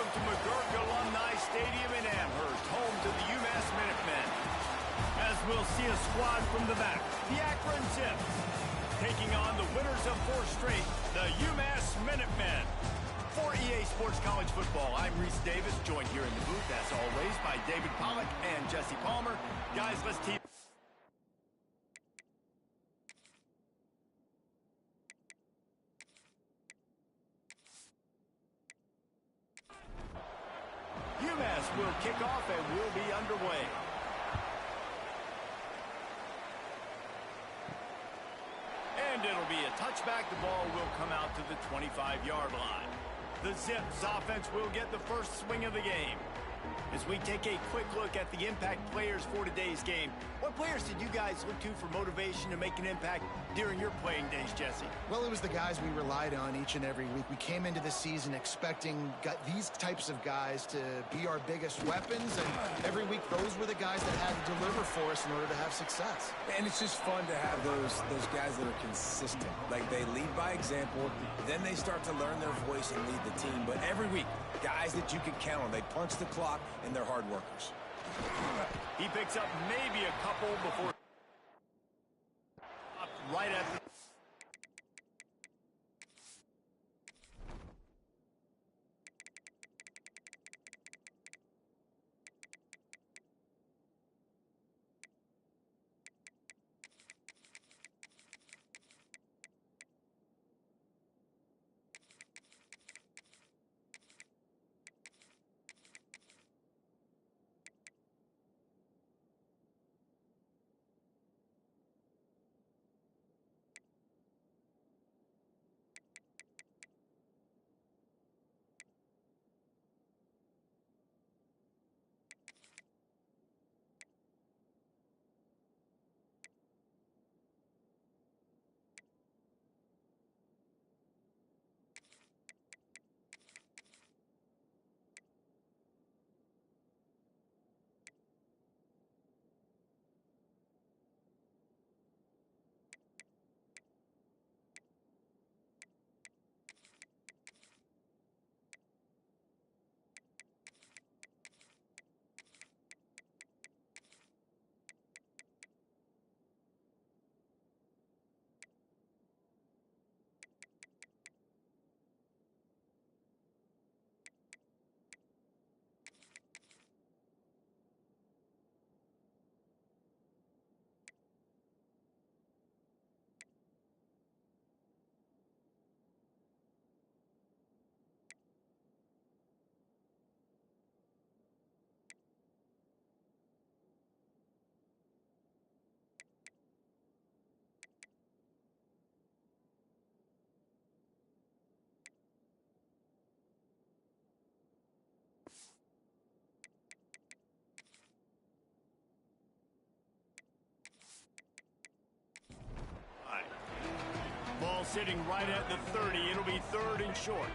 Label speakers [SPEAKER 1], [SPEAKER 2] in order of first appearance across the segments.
[SPEAKER 1] welcome to McGurk Alumni Stadium in Amherst, home to the UMass Minutemen. As we'll see a squad from the back, the Akron Zips, taking on the winners of 4 straight, the UMass Minutemen. For EA Sports College Football, I'm Reese Davis, joined here in the booth, as always, by David Pollack and Jesse Palmer. Guys, let's team. UMass will kick off and will be underway. And it'll be a touchback. The ball will come out to the 25-yard line. The Zips offense will get the first swing of the game. As we take a quick look at the impact players for today's game, what players did you guys look to for motivation to make an impact during your playing days, Jesse?
[SPEAKER 2] Well, it was the guys we relied on each and every week. We came into the season expecting these types of guys to be our biggest weapons, and every week those were the guys that had to deliver for us in order to have success.
[SPEAKER 3] And it's just fun to have those guys that are consistent. Like, they lead by example, then they start to learn their voice and lead the team. But every week, guys that you can count on, they punch the clock, and they're hard workers.
[SPEAKER 1] He picks up maybe a couple before right at the ball sitting right at the 30. It'll be 3rd and short.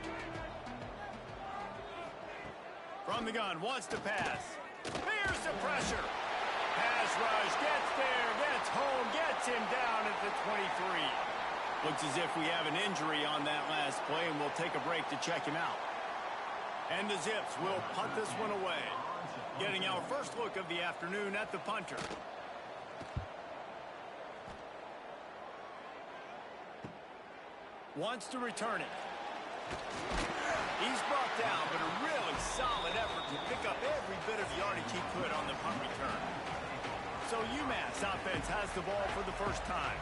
[SPEAKER 1] From the gun, wants to pass. Here's the pressure. Pass rush, gets there, gets home, gets him down at the 23. Looks as if we have an injury on that last play, and we'll take a break to check him out. And the Zips will punt this one away. Getting our first look of the afternoon at the punter. Wants to return it. He's brought down, but a really solid effort to pick up every bit of yardage he could on the punt return. So UMass offense has the ball for the first time.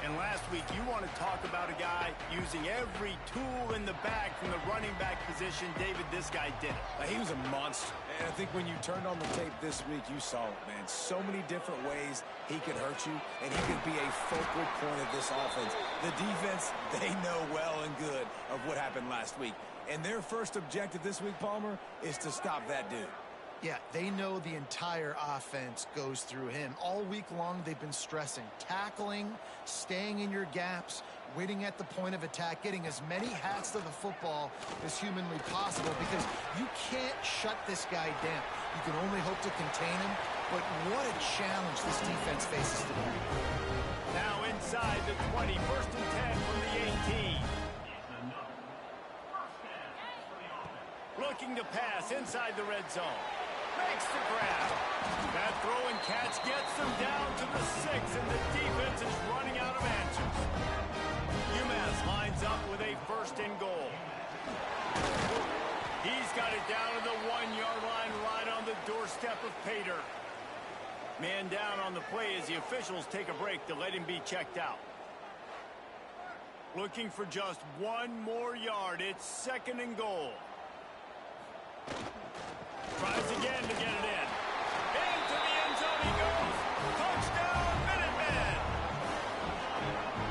[SPEAKER 1] And last week, you want to talk about a guy using every tool in the bag from the running back position. David, this guy did it.
[SPEAKER 3] He was a monster. And I think when you turned on the tape this week, you saw it, man. So many different ways he could hurt you, and he could be a focal point of this offense. The defense, they know well and good of what happened last week. And their first objective this week, Palmer, is to stop that dude.
[SPEAKER 2] Yeah, they know the entire offense goes through him. All week long, they've been stressing tackling, staying in your gaps, waiting at the point of attack, getting as many hats to the football as humanly possible, because you can't shut this guy down. You can only hope to contain him, but what a challenge this defense faces today.
[SPEAKER 1] Now inside the 20, 1st and 10 from the 18. looking to pass inside the red zone. Makes the grab. That throw and catch gets them down to the 6, and the defense is running out of answers. UMass lines up with a 1st and goal. He's got it down to the 1-yard line right on the doorstep of Pater. Man down on the play as the officials take a break to let him be checked out. Looking for just 1 more yard. It's 2nd and goal. Tries again to get it in. Into the end zone he goes. Touchdown, Minutemen!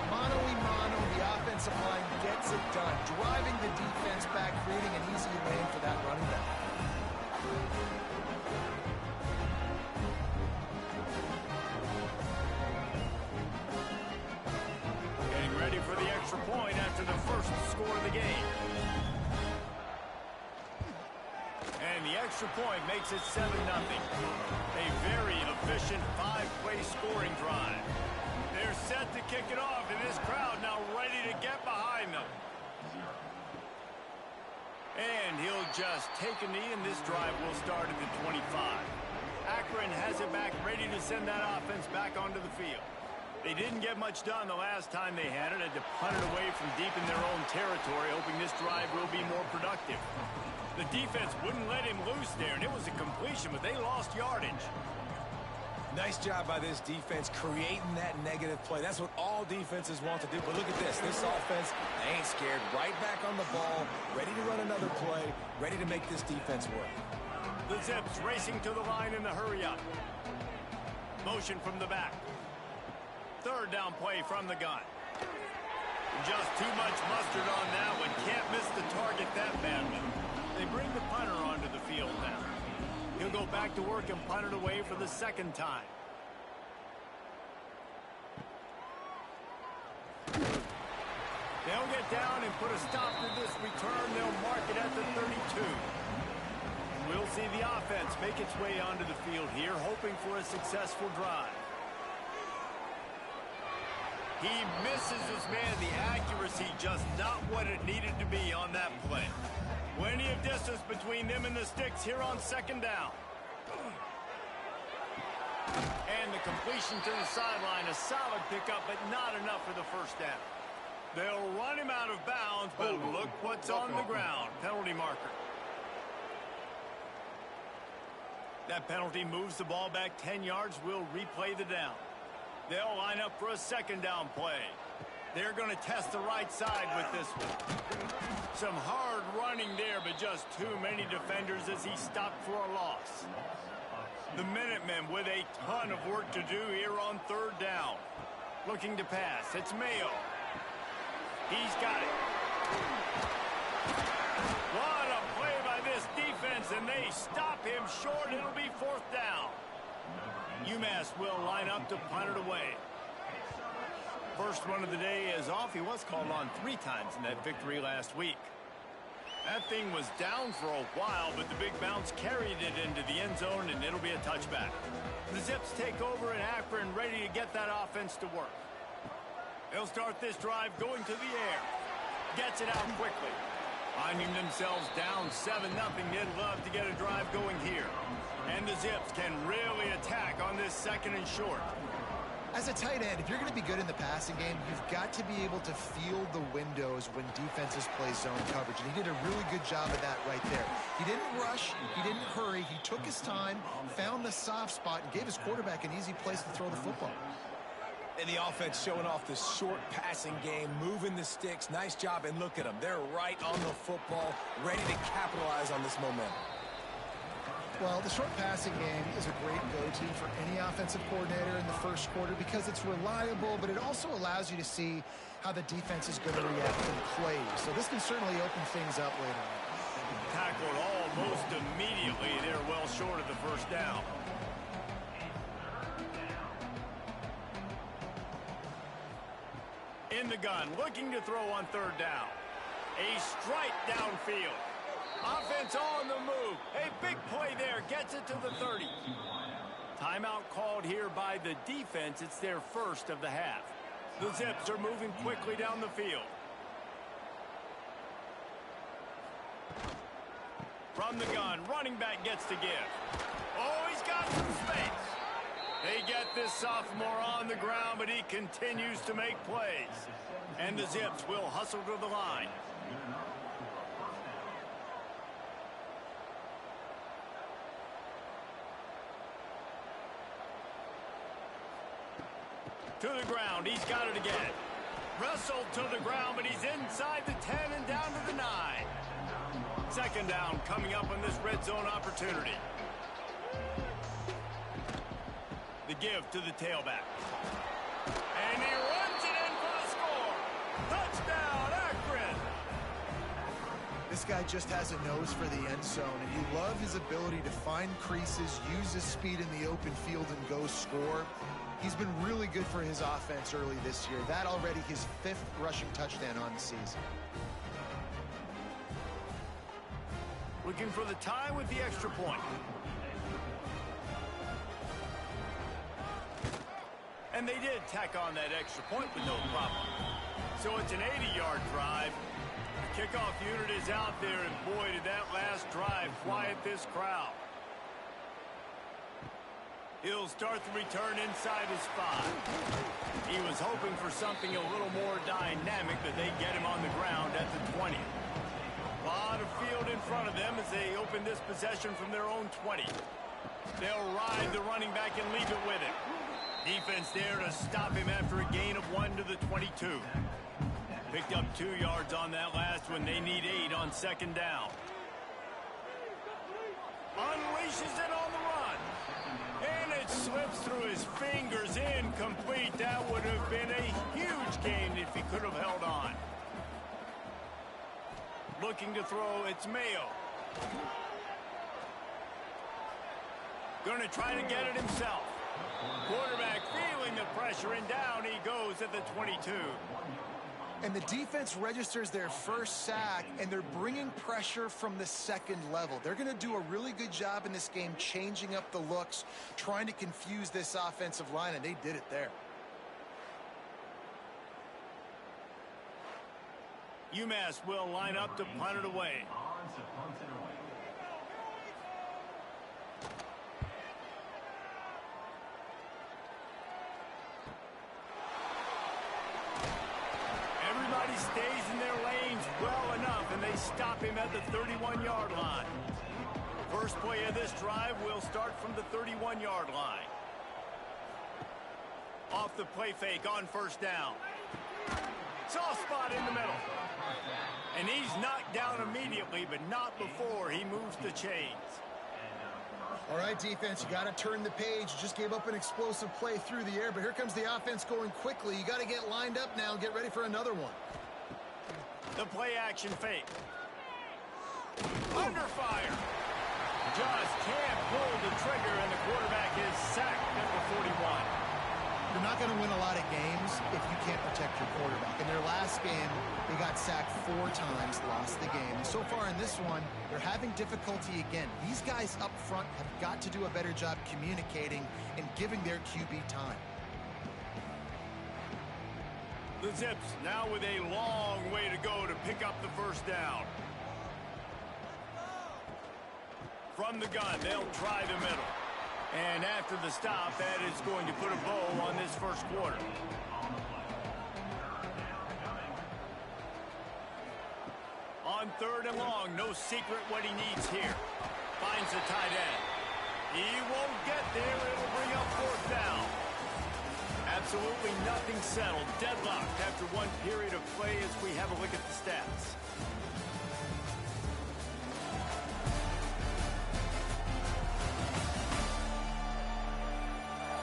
[SPEAKER 2] Mano-a-mano, the offensive line gets it done. Driving the defense back, creating an easy lane for that running back.
[SPEAKER 1] Getting ready for the extra point after the first score of the game. And the extra point makes it 7-0. A very efficient 5-play scoring drive. They're set to kick it off, and this crowd now ready to get behind them. And he'll just take a knee, and this drive will start at the 25. Akron has it back, ready to send that offense back onto the field. They didn't get much done the last time they had it. Had to punt it away from deep in their own territory, hoping this drive will be more productive. The defense wouldn't let him loose there, and it was a completion, but they lost yardage.
[SPEAKER 3] Nice job by this defense creating that negative play. That's what all defenses want to do. But look at this. This offense, they ain't scared. Right back on the ball, ready to run another play, ready to make this defense work.
[SPEAKER 1] The Zips racing to the line in the hurry-up. Motion from the back. 3rd down play from the gun. Just too much mustard on that one. Can't miss the target that badly. They bring the punter onto the field now. He'll go back to work and punt it away for the 2nd time. They'll get down and put a stop to this return. They'll mark it at the 32. We'll see the offense make its way onto the field here, hoping for a successful drive. He misses his man. The accuracy just not what it needed to be on that play. Plenty of distance between them and the sticks here on 2nd down. And the completion to the sideline, a solid pickup, but not enough for the 1st down. They'll run him out of bounds, but look what's on the ground. Penalty marker. That penalty moves the ball back 10 yards. We'll replay the down. They'll line up for a 2nd down play. They're going to test the right side with this one. Some hard running there, but just too many defenders as he stopped for a loss. The Minutemen with a ton of work to do here on 3rd down. Looking to pass. It's Mayo. He's got it. What a play by this defense, and they stop him short. It'll be 4th down. UMass will line up to punt it away. First one of the day is off. He was called on 3 times in that victory last week. That thing was down for a while, but the big bounce carried it into the end zone, and it'll be a touchback. The Zips take over in Akron, ready to get that offense to work. They'll start this drive going to the air. Gets it out quickly. Finding themselves down 7-0, they'd love to get a drive going here. And the Zips can really attack on this 2nd and short.
[SPEAKER 2] As a tight end, if you're going to be good in the passing game, you've got to be able to feel the windows when defenses play zone coverage. And he did a really good job of that right there. He didn't rush. He didn't hurry. He took his time, found the soft spot, and gave his quarterback an easy place to throw the football.
[SPEAKER 3] And the offense showing off the short passing game, moving the sticks. Nice job, and look at them. They're right on the football, ready to capitalize on this momentum.
[SPEAKER 2] Well, the short passing game is a great go-to for any offensive coordinator in the first quarter because it's reliable, but it also allows you to see how the defense is going to react in plays. So this can certainly open things up later on.
[SPEAKER 1] Tackled almost immediately. They're well short of the 1st down. In the gun, looking to throw on 3rd down. A strike downfield. Offense on the move. A big play there. Gets it to the 30. Timeout called here by the defense. It's their 1st of the half. The Zips are moving quickly down the field. From the gun, running back gets to give. Oh, he's got some space. They get this sophomore on the ground, but he continues to make plays. And the Zips will hustle to the line. To the ground, he's got it again. Wrestled to the ground, but he's inside the 10 and down to the 9. Second down coming up on this red zone opportunity. The give to the tailback. And he runs it in for the score. Touchdown, Akron.
[SPEAKER 2] This guy just has a nose for the end zone, and you love his ability to find creases, use his speed in the open field, and go score. He's been really good for his offense early this year. That already his 5th rushing touchdown on the season.
[SPEAKER 1] Looking for the tie with the extra point. And they did tack on that extra point with no problem. So it's an 80-yard drive. The kickoff unit is out there, and boy, did that last drive quiet this crowd. He'll start the return inside his 5. He was hoping for something a little more dynamic, but they get him on the ground at the 20. A lot of field in front of them as they open this possession from their own 20. They'll ride the running back and leave it with him. Defense there to stop him after a gain of 1 to the 22. Picked up 2 yards on that last one. They need 8 on second down. Unleashes it on the run. And it slips through his fingers, incomplete. That would have been a huge gain if he could have held on. Looking to throw, it's Mayo. Going to try to get it himself. Quarterback feeling the pressure, and down he goes at the 22.
[SPEAKER 2] And the defense registers their first sack, and they're bringing pressure from the second level. They're going to do a really good job in this game changing up the looks, trying to confuse this offensive line, and they did it there.
[SPEAKER 1] UMass will line up to punt it away. Everybody stays in their lanes well enough, and they stop him at the 31-yard line. First play of this drive will start from the 31-yard line. Off the play fake on first down. Soft spot in the middle. And he's knocked down immediately, but not before he moves the chains.
[SPEAKER 2] All right, defense, you got to turn the page. You just gave up an explosive play through the air, but here comes the offense going quickly. You got to get lined up now and get ready for another one.
[SPEAKER 1] The play action fake. Under fire. Just can't pull the trigger, and the quarterback is sacked at the 41.
[SPEAKER 2] You're not going to win a lot of games if you can't protect your quarterback. In their last game, they got sacked 4 times, lost the game. And so far in this one, they're having difficulty again. These guys up front have got to do a better job communicating and giving their QB time.
[SPEAKER 1] The Zips now with a long way to go to pick up the first down. From the gun, they'll try the middle. And after the stop, that is going to put a bow on this first quarter. On third and long, no secret what he needs here. Finds the tight end. He won't get there. It'll bring up fourth down. Absolutely nothing settled. Deadlocked after one period of play as we have a look at the stats.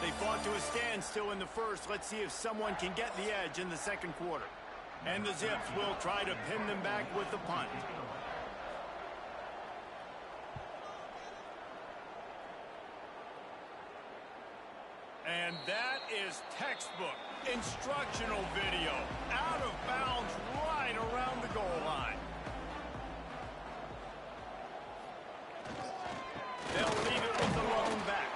[SPEAKER 1] They fought to a standstill in the first. Let's see if someone can get the edge in the second quarter. And the Zips will try to pin them back with the punt. And that is textbook instructional video. Out of bounds right around the goal line. They'll leave it with the lone back.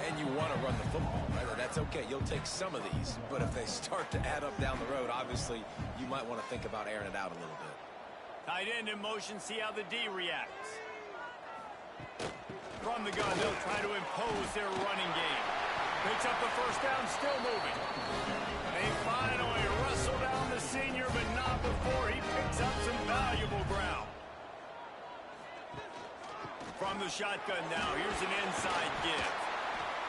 [SPEAKER 3] And you want to run the football, right? That's okay. You'll take some of these. But if they start to add up down the road, obviously, you might want to think about airing it out a little bit.
[SPEAKER 1] Tight end in motion. See how the D reacts. From the gun, they'll try to impose their running game. Picks up the first down, still moving. They finally wrestle down the senior, but not before he picks up some valuable ground. From the shotgun now, here's an inside give.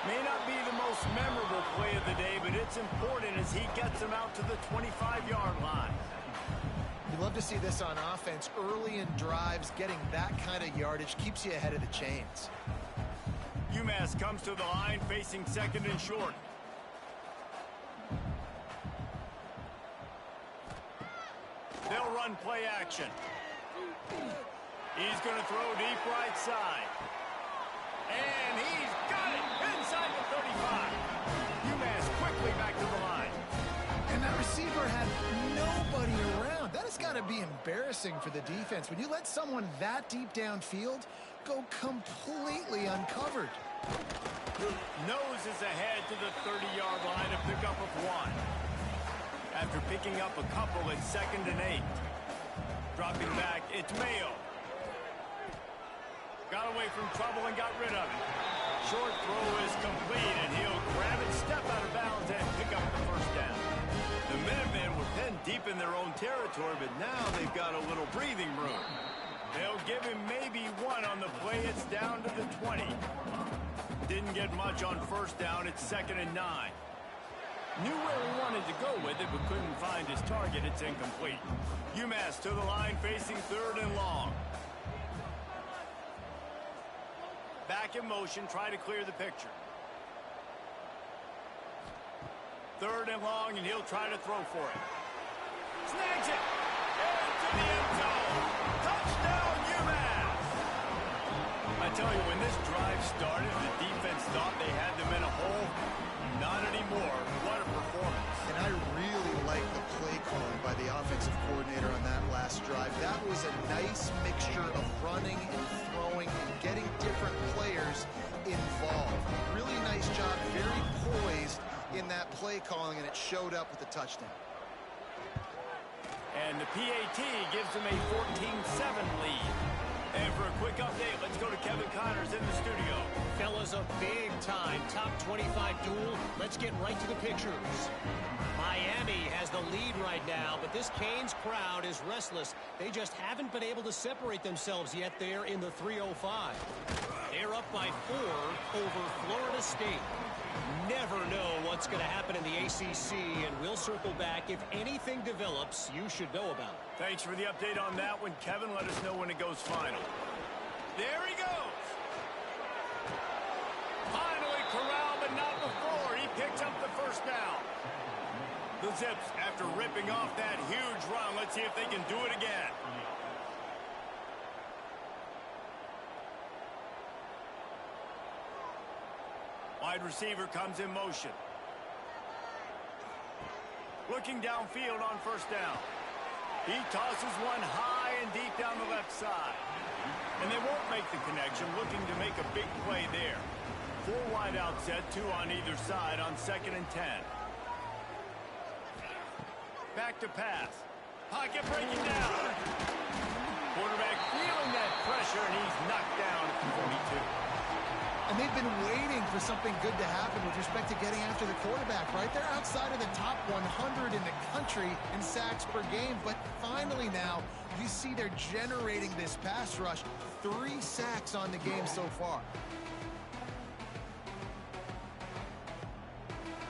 [SPEAKER 1] May not be the most memorable play of the day, but it's important as he gets them out to the 25-yard line.
[SPEAKER 2] You love to see this on offense. Early in drives, getting that kind of yardage keeps you ahead of the chains.
[SPEAKER 1] UMass comes to the line facing second and short. They'll run play action. He's going to throw deep right side. And he's got it inside the 35. UMass quickly back to the line.
[SPEAKER 2] And that receiver had nobody around. That has got to be embarrassing for the defense. When you let someone that deep downfield go completely uncovered.
[SPEAKER 1] Nose is ahead to the 30-yard line to pick up of one. After picking up a couple, it's 2nd and 8. Dropping back, it's Mayo. Got away from trouble and got rid of it. Short throw is complete, and he'll grab it, step out of bounds, and pick up the first down. The Minutemen were pinned deep in their own territory, but now they've got a little breathing room. They'll give him maybe one on the play. It's down to the 20. Didn't get much on first down. It's 2nd and 9. Knew where he wanted to go with it, but couldn't find his target. It's incomplete. UMass to the line facing 3rd and long. Back in motion, try to clear the picture. 3rd and long, and he'll try to throw for it. Snags it! Into the end zone! Touchdown, UMass! I tell you, when this drive started, the defense thought they had them in a hole. Not anymore. What a performance.
[SPEAKER 2] And I really like the play calling by the offensive coordinator on that last drive. That was a nice mixture of running and throwing and getting different players involved. Really nice job, very poised in that play calling, and it showed up with the touchdown.
[SPEAKER 1] And the PAT gives them a 14-7 lead. And for a quick update, let's go to Kevin Connors in the studio.
[SPEAKER 4] Fellas, a big-time top 25 duel. Let's get right to the pictures. Miami has the lead right now, but this Canes crowd is restless. They just haven't been able to separate themselves yet there in the 305. They're up by 4 over Florida State. Never know what's going to happen in the ACC, and we'll circle back. If anything develops, you should know about it.
[SPEAKER 1] Thanks for the update on that one, Kevin. Let us know when it goes final. There he goes. Finally corralled, but not before. He picks up the first down. The Zips, after ripping off that huge run, let's see if they can do it again. Wide receiver comes in motion. Looking downfield on first down. He tosses one high and deep down the left side. And they won't make the connection, looking to make a big play there. 4 wide out set, 2 on either side on 2nd and 10. Back to pass. Pocket breaking down. Quarterback feeling that pressure, and he's knocked down at the 42.
[SPEAKER 2] And they've been waiting for something good to happen with respect to getting after the quarterback, right? They're outside of the top 100 in the country in sacks per game. But finally now, you see they're generating this pass rush. 3 sacks on the game so far.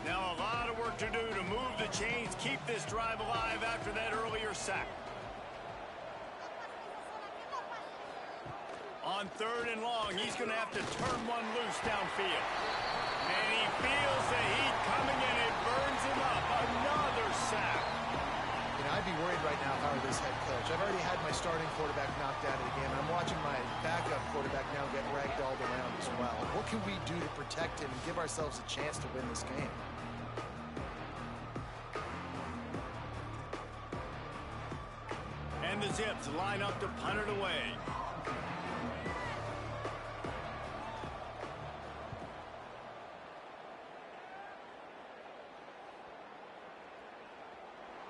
[SPEAKER 1] Now a lot of work to do to move the chains, keep this drive alive after that earlier sack. On 3rd and long, he's going to have to turn one loose downfield. And he feels the heat coming, and it burns him up. Another sack.
[SPEAKER 2] You know, I'd be worried right now if I were this head coach. I've already had my starting quarterback knocked out of the game. I'm watching my backup quarterback now get ragdolled around as well. What can we do to protect him and give ourselves a chance to win this game?
[SPEAKER 1] And the Zips line up to punt it away.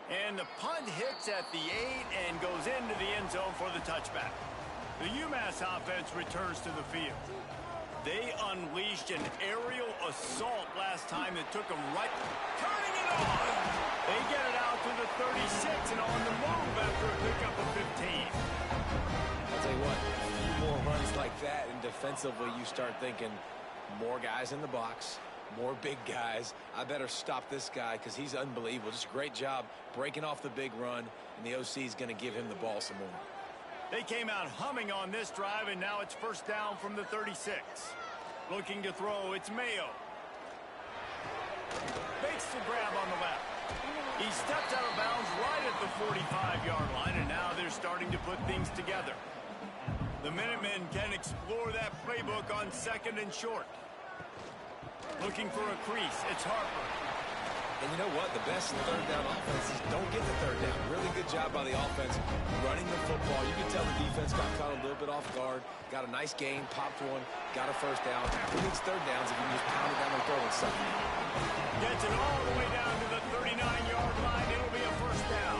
[SPEAKER 1] And the punt hits at the 8 and goes into the end zone for the touchback. The UMass offense returns to the field. They unleashed an aerial assault last time that took them right. Turning it on! They get it out to the 36 and on the move after a pickup of 15.
[SPEAKER 3] I'll tell you what, a few more runs like that, and defensively you start thinking more guys in the box, more big guys. I better stop this guy because he's unbelievable. Just a great job breaking off the big run, and the OC is going to give him the ball some more.
[SPEAKER 1] They came out humming on this drive, and now it's first down from the 36. Looking to throw, it's Mayo. Makes the grab on the left. He steps out of bounds right at the 45-yard line, and now they're starting to put things together. The Minutemen can explore that playbook on second and short. Looking for a crease, it's Harper.
[SPEAKER 3] And you know what? The best third down offenses don't get the third down. Really good job by the offense running the football. You can tell the defense got caught a little bit off guard. Got a nice gain, popped one, got a first down. Who needs third downs if you can just pound it down the throat and something?
[SPEAKER 1] Gets it all the way down to the 39-yard line. It'll be a first down.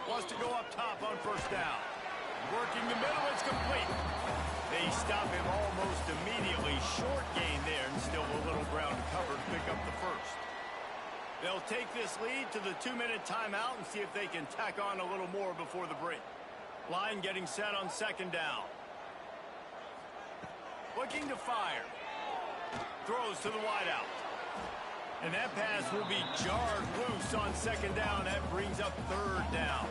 [SPEAKER 1] Wants to go up top on first down. Working the middle, it's complete. They stop him almost immediately. Short gain there, and still a little ground to cover to pick up the first. They'll take this lead to the 2-minute timeout and see if they can tack on a little more before the break. Line getting set on second down. Looking to fire. Throws to the wideout. And that pass will be jarred loose on second down. That brings up third down.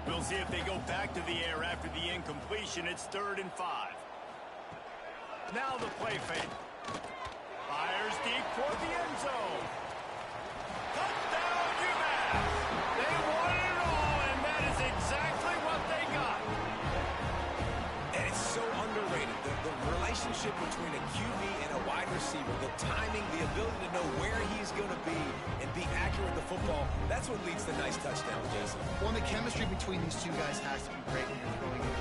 [SPEAKER 1] We'll see if they go back to the air after the incompletion. It's 3rd and 5. Now the play fake. Fires deep toward the end zone. Touchdown, UMass! They won it all, and that is exactly what they got.
[SPEAKER 3] And it's so underrated. The relationship between a QB and a wide receiver, the timing, the ability to know where he's going to be and be accurate with the football, that's what leads to nice touchdowns, Jason.
[SPEAKER 2] Well, and the chemistry between these two guys has to be great when you're throwing it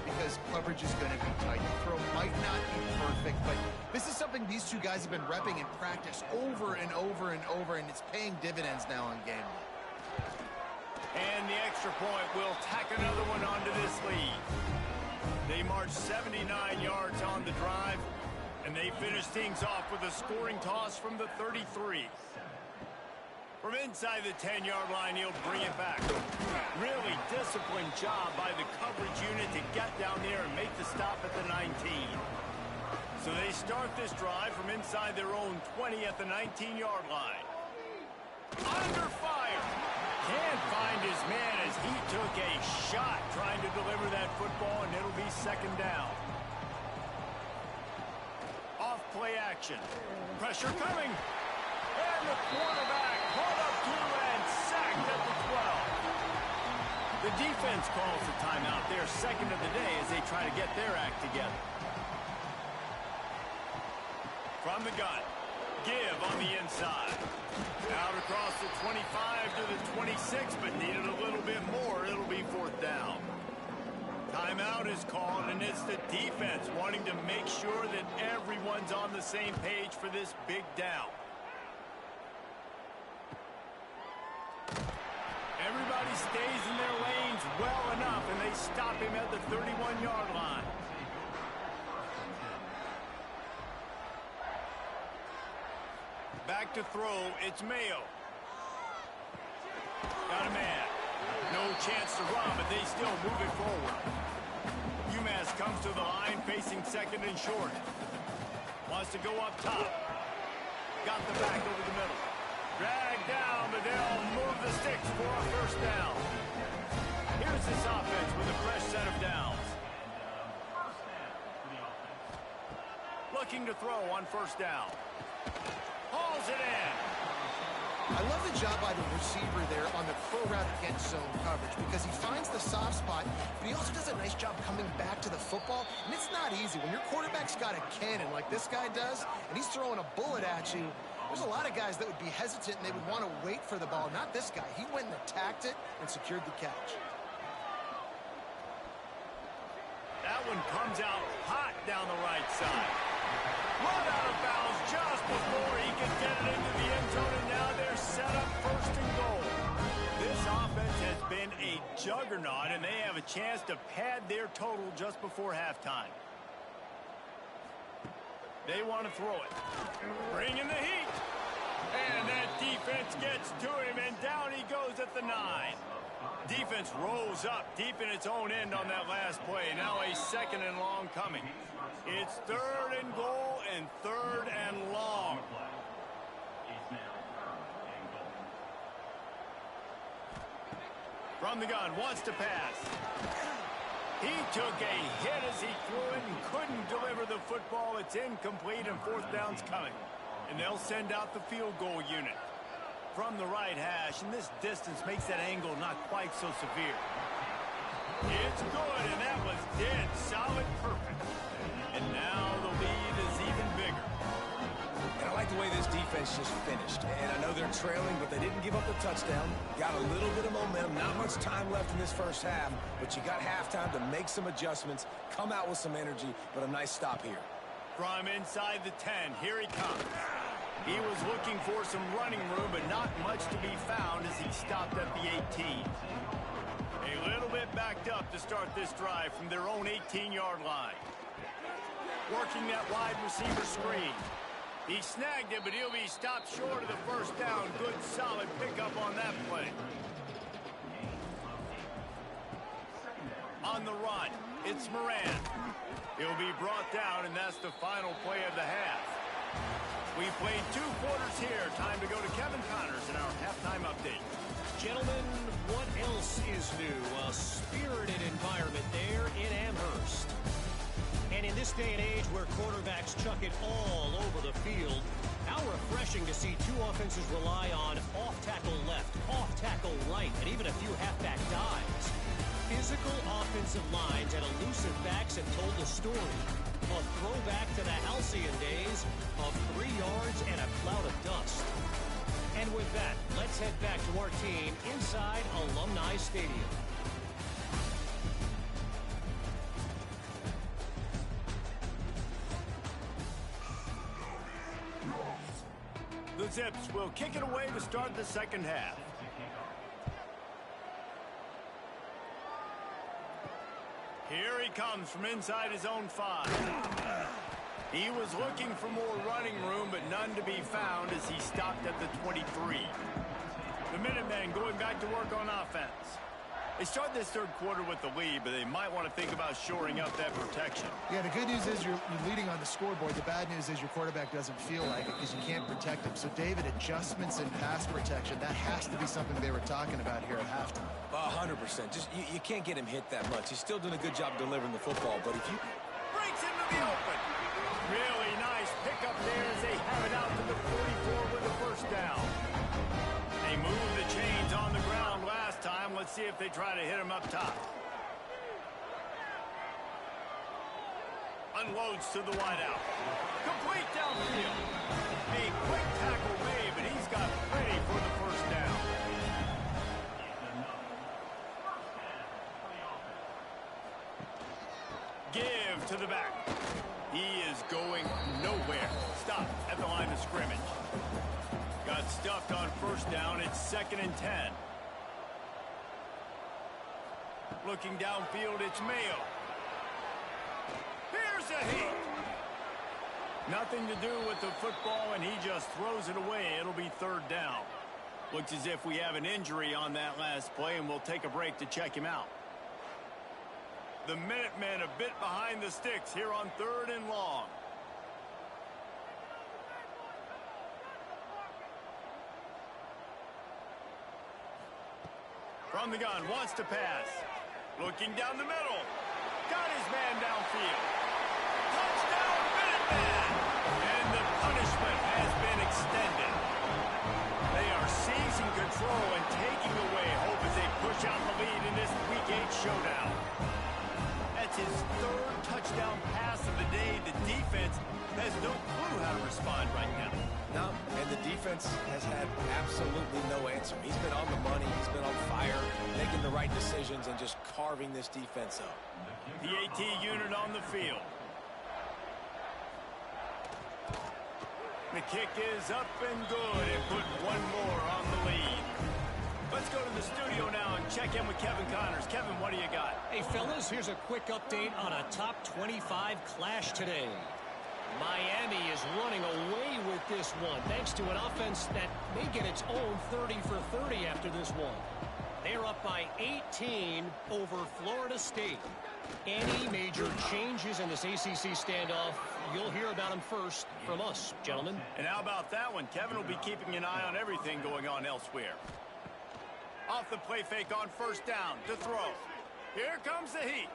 [SPEAKER 2] because coverage is going to be tight. The throw might not be perfect, but this is something these two guys have been repping in practice over and over and over, and it's paying dividends now on game day.
[SPEAKER 1] And the extra point will tack another one onto this lead. They march 79 yards on the drive, and they finish things off with a scoring toss from the 33. From inside the 10-yard line, he'll bring it back. Really disciplined job by the coverage unit to get down there and make the stop at the 19. So they start this drive from inside their own 20 at the 19-yard line. Under fire. Can't find his man as he took a shot trying to deliver that football, and it'll be second down. Off play action. Pressure coming. And the quarterback caught up to and sacked at the 12. The defense calls the timeout, their second of the day, as they try to get their act together. From the gun. Give on the inside. Out across the 25 to the 26, but needed a little bit more. It'll be 4th down. Timeout is called, and it's the defense wanting to make sure that everyone's on the same page for this big down. Everybody stays in their lanes well enough, and they stop him at the 31-yard line. Back to throw, it's Mayo. Got a man. No chance to run, but they still move it forward. UMass comes to the line facing second and short. Wants to go up top. Got the back over the middle. Dragged down, but they'll move the sticks for a first down. Here's this offense with a fresh set of downs. Looking to throw on first down. Hauls it in.
[SPEAKER 2] I love the job by the receiver there on the pro route against zone coverage because he finds the soft spot, but he also does a nice job coming back to the football, and it's not easy. When your quarterback's got a cannon like this guy does, and he's throwing a bullet at you, there's a lot of guys that would be hesitant and they would want to wait for the ball. Not this guy. He went and attacked it and secured the catch.
[SPEAKER 1] That one comes out hot down the right side. Run out of bounds just before he can get it into the end zone, and now they're set up 1st and goal. This offense has been a juggernaut, and they have have a chance to pad their total just before halftime. They want to throw it. Bring in the heat. And that defense gets to him, and down he goes at the 9. Defense rolls up deep in its own end on that last play. Now a 2nd and long coming. It's 3rd and goal and 3rd and long. From the gun, wants to pass. He took a hit as he threw it and couldn't deliver the football. It's incomplete, and 4th down's coming. And they'll send out the field goal unit. From the right hash, and this distance makes that angle not quite so severe. It's good, and that was dead solid perfect. And now the lead is even bigger.
[SPEAKER 3] And I like the way this defense just finished. And I know they're trailing, but they didn't give up the touchdown. Got a little bit of momentum. Not much time left in this first half, but you got halftime to make some adjustments, come out with some energy, but a nice stop here.
[SPEAKER 1] From inside the 10, here he comes. He was looking for some running room, but not much to be found as he stopped at the 18. A little bit backed up to start this drive from their own 18-yard line. Working that wide receiver screen. He snagged it, but he'll be stopped short of the 1st down. Good, solid pickup on that play. On the run, it's Moran. He'll be brought down, and that's the final play of the half. We played 2 quarters here. Time to go to Kevin Connors in our halftime update.
[SPEAKER 4] Gentlemen, what else is new? A spirited environment there in Amherst. And in this day and age where quarterbacks chuck it all over the field, how refreshing to see 2 offenses rely on off-tackle left, off-tackle right, and even a few halfback dives. Physical offensive lines and elusive backs have told the story. A throwback to the halcyon days of 3 yards and a cloud of dust. And with that, let's head back to our team inside Alumni Stadium.
[SPEAKER 1] The Zips will kick it away to start the second half. Here he comes from inside his own 5. He was looking for more running room, but none to be found as he stopped at the 23. The Minutemen going back to work on offense. They start this 3rd quarter with the lead, but they might want to think about shoring up that protection.
[SPEAKER 2] Yeah, the good news is you're leading on the scoreboard. The bad news is your quarterback doesn't feel like it because you can't protect him. So, David, adjustments in pass protection, that has to be something they were talking about here at halftime.
[SPEAKER 3] 100%. Just you can't get him hit that much. He's still doing a good job delivering the football, but if you...
[SPEAKER 1] Breaks into the open. Really nice pickup there as they have it out to the 44 with the 1st down. They moved the chains on the ground last time. Let's see if they try to hit him up top. Unloads to the wideout. Complete downfield. A quick tackle made, but he's got plenty for the 1st down. Give to the back. He is going nowhere. Stop at the line of scrimmage. Got stuffed on 1st down. It's 2nd and 10. Looking downfield, it's Mayo. Here's a hit. Nothing to do with the football, and he just throws it away. It'll be 3rd down. Looks as if we have an injury on that last play, and we'll take a break to check him out. The Minutemen a bit behind the sticks here on 3rd and long. From the gun, wants to pass. Looking down the middle. Got his man downfield. Touchdown, Minutemen! And the punishment has been extended. They are seizing control and taking away hope as they push out the lead in this Week 8 showdown. That's his 3rd touchdown pass of the day. The defense has no clue how to respond right now.
[SPEAKER 3] No, and the defense has had absolutely no answer. He's been on the money. He's been on fire, making the right decisions and just carving this defense up.
[SPEAKER 1] The AT unit on the field. The kick is up and good and put one more on the lead. Let's go to the studio now and check check in with Kevin Connors. Kevin, what do you got?
[SPEAKER 4] Hey, fellas, here's a quick update on a top 25 clash today. Miami is running away with this one, thanks to an offense that may get its own 30 for 30 after this one. They're up by 18 over Florida State. Any major changes in this ACC standoff, you'll hear about them first from us, gentlemen.
[SPEAKER 1] And how about that one? Kevin will be keeping an eye on everything going on elsewhere. Off the play fake on first down to throw. Here comes the heat.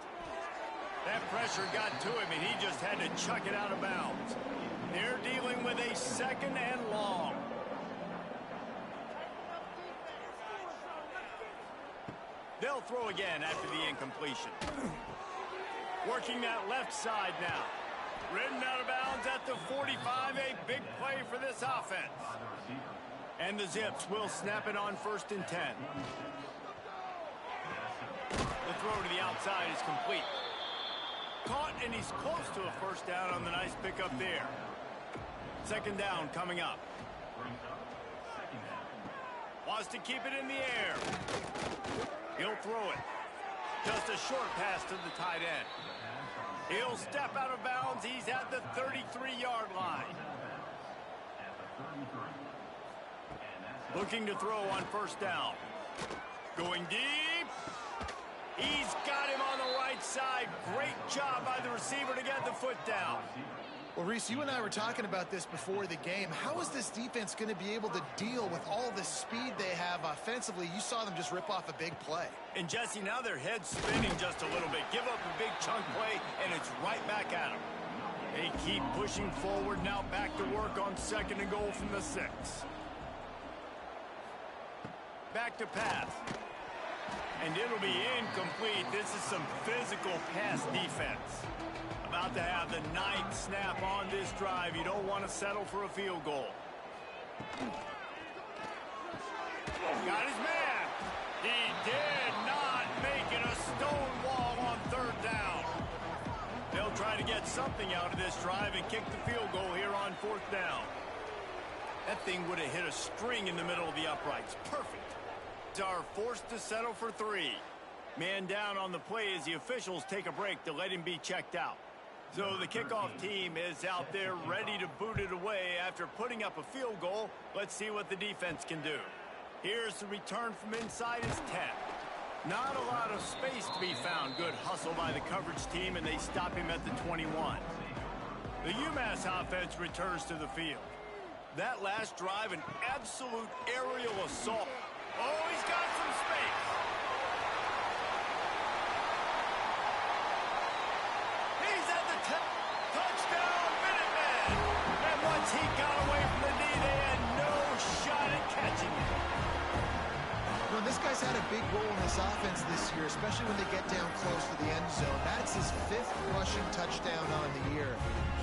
[SPEAKER 1] That pressure got to him, and he just had to chuck it out of bounds. They're dealing with a 2nd and long. They'll throw again after the incompletion. Working that left side now. Ridden out of bounds at the 45. A big play for this offense. And the Zips will snap it on 1st and 10. The throw to the outside is complete. Caught, and he's close to a 1st down on the nice pickup there. 2nd down coming up. Wants to keep it in the air. He'll throw it. Just a short pass to the tight end. He'll step out of bounds. He's at the 33-yard line. Looking to throw on 1st down. Going deep. He's got him on the right side. Great job by the receiver to get the foot down.
[SPEAKER 2] Well, Reese, you and I were talking about this before the game. How is this defense going to be able to deal with all the speed they have offensively? You saw them just rip off a big play.
[SPEAKER 1] And, Jesse, now their head's spinning just a little bit. Give up a big chunk play, and it's right back at them. They keep pushing forward. Now back to work on 2nd and goal from the 6. Back to pass. And it'll be incomplete. This is some physical pass defense. About to have the 9th snap on this drive. You don't want to settle for a field goal. Got his man. He did not make it a stone wall on 3rd down. They'll try to get something out of this drive and kick the field goal here on 4th down. That thing would have hit a string in the middle of the uprights. Perfect. Are forced to settle for 3. Man down on the play as the officials take a break to let him be checked out. So the kickoff team is out there ready to boot it away after putting up a field goal. Let's see what the defense can do. Here's the return from inside his 10. Not a lot of space to be found. Good hustle by the coverage team, and they stop him at the 21. The UMass offense returns to the field. That last drive, an absolute aerial assault. Oh, he's got some space. He's at the touchdown, Minutemen. And once he got away from the knee, they had no shot at catching him.
[SPEAKER 2] Well, this guy's had a big role in this offense this year, especially when they get down close to the end zone. That's his 5th rushing touchdown on the year.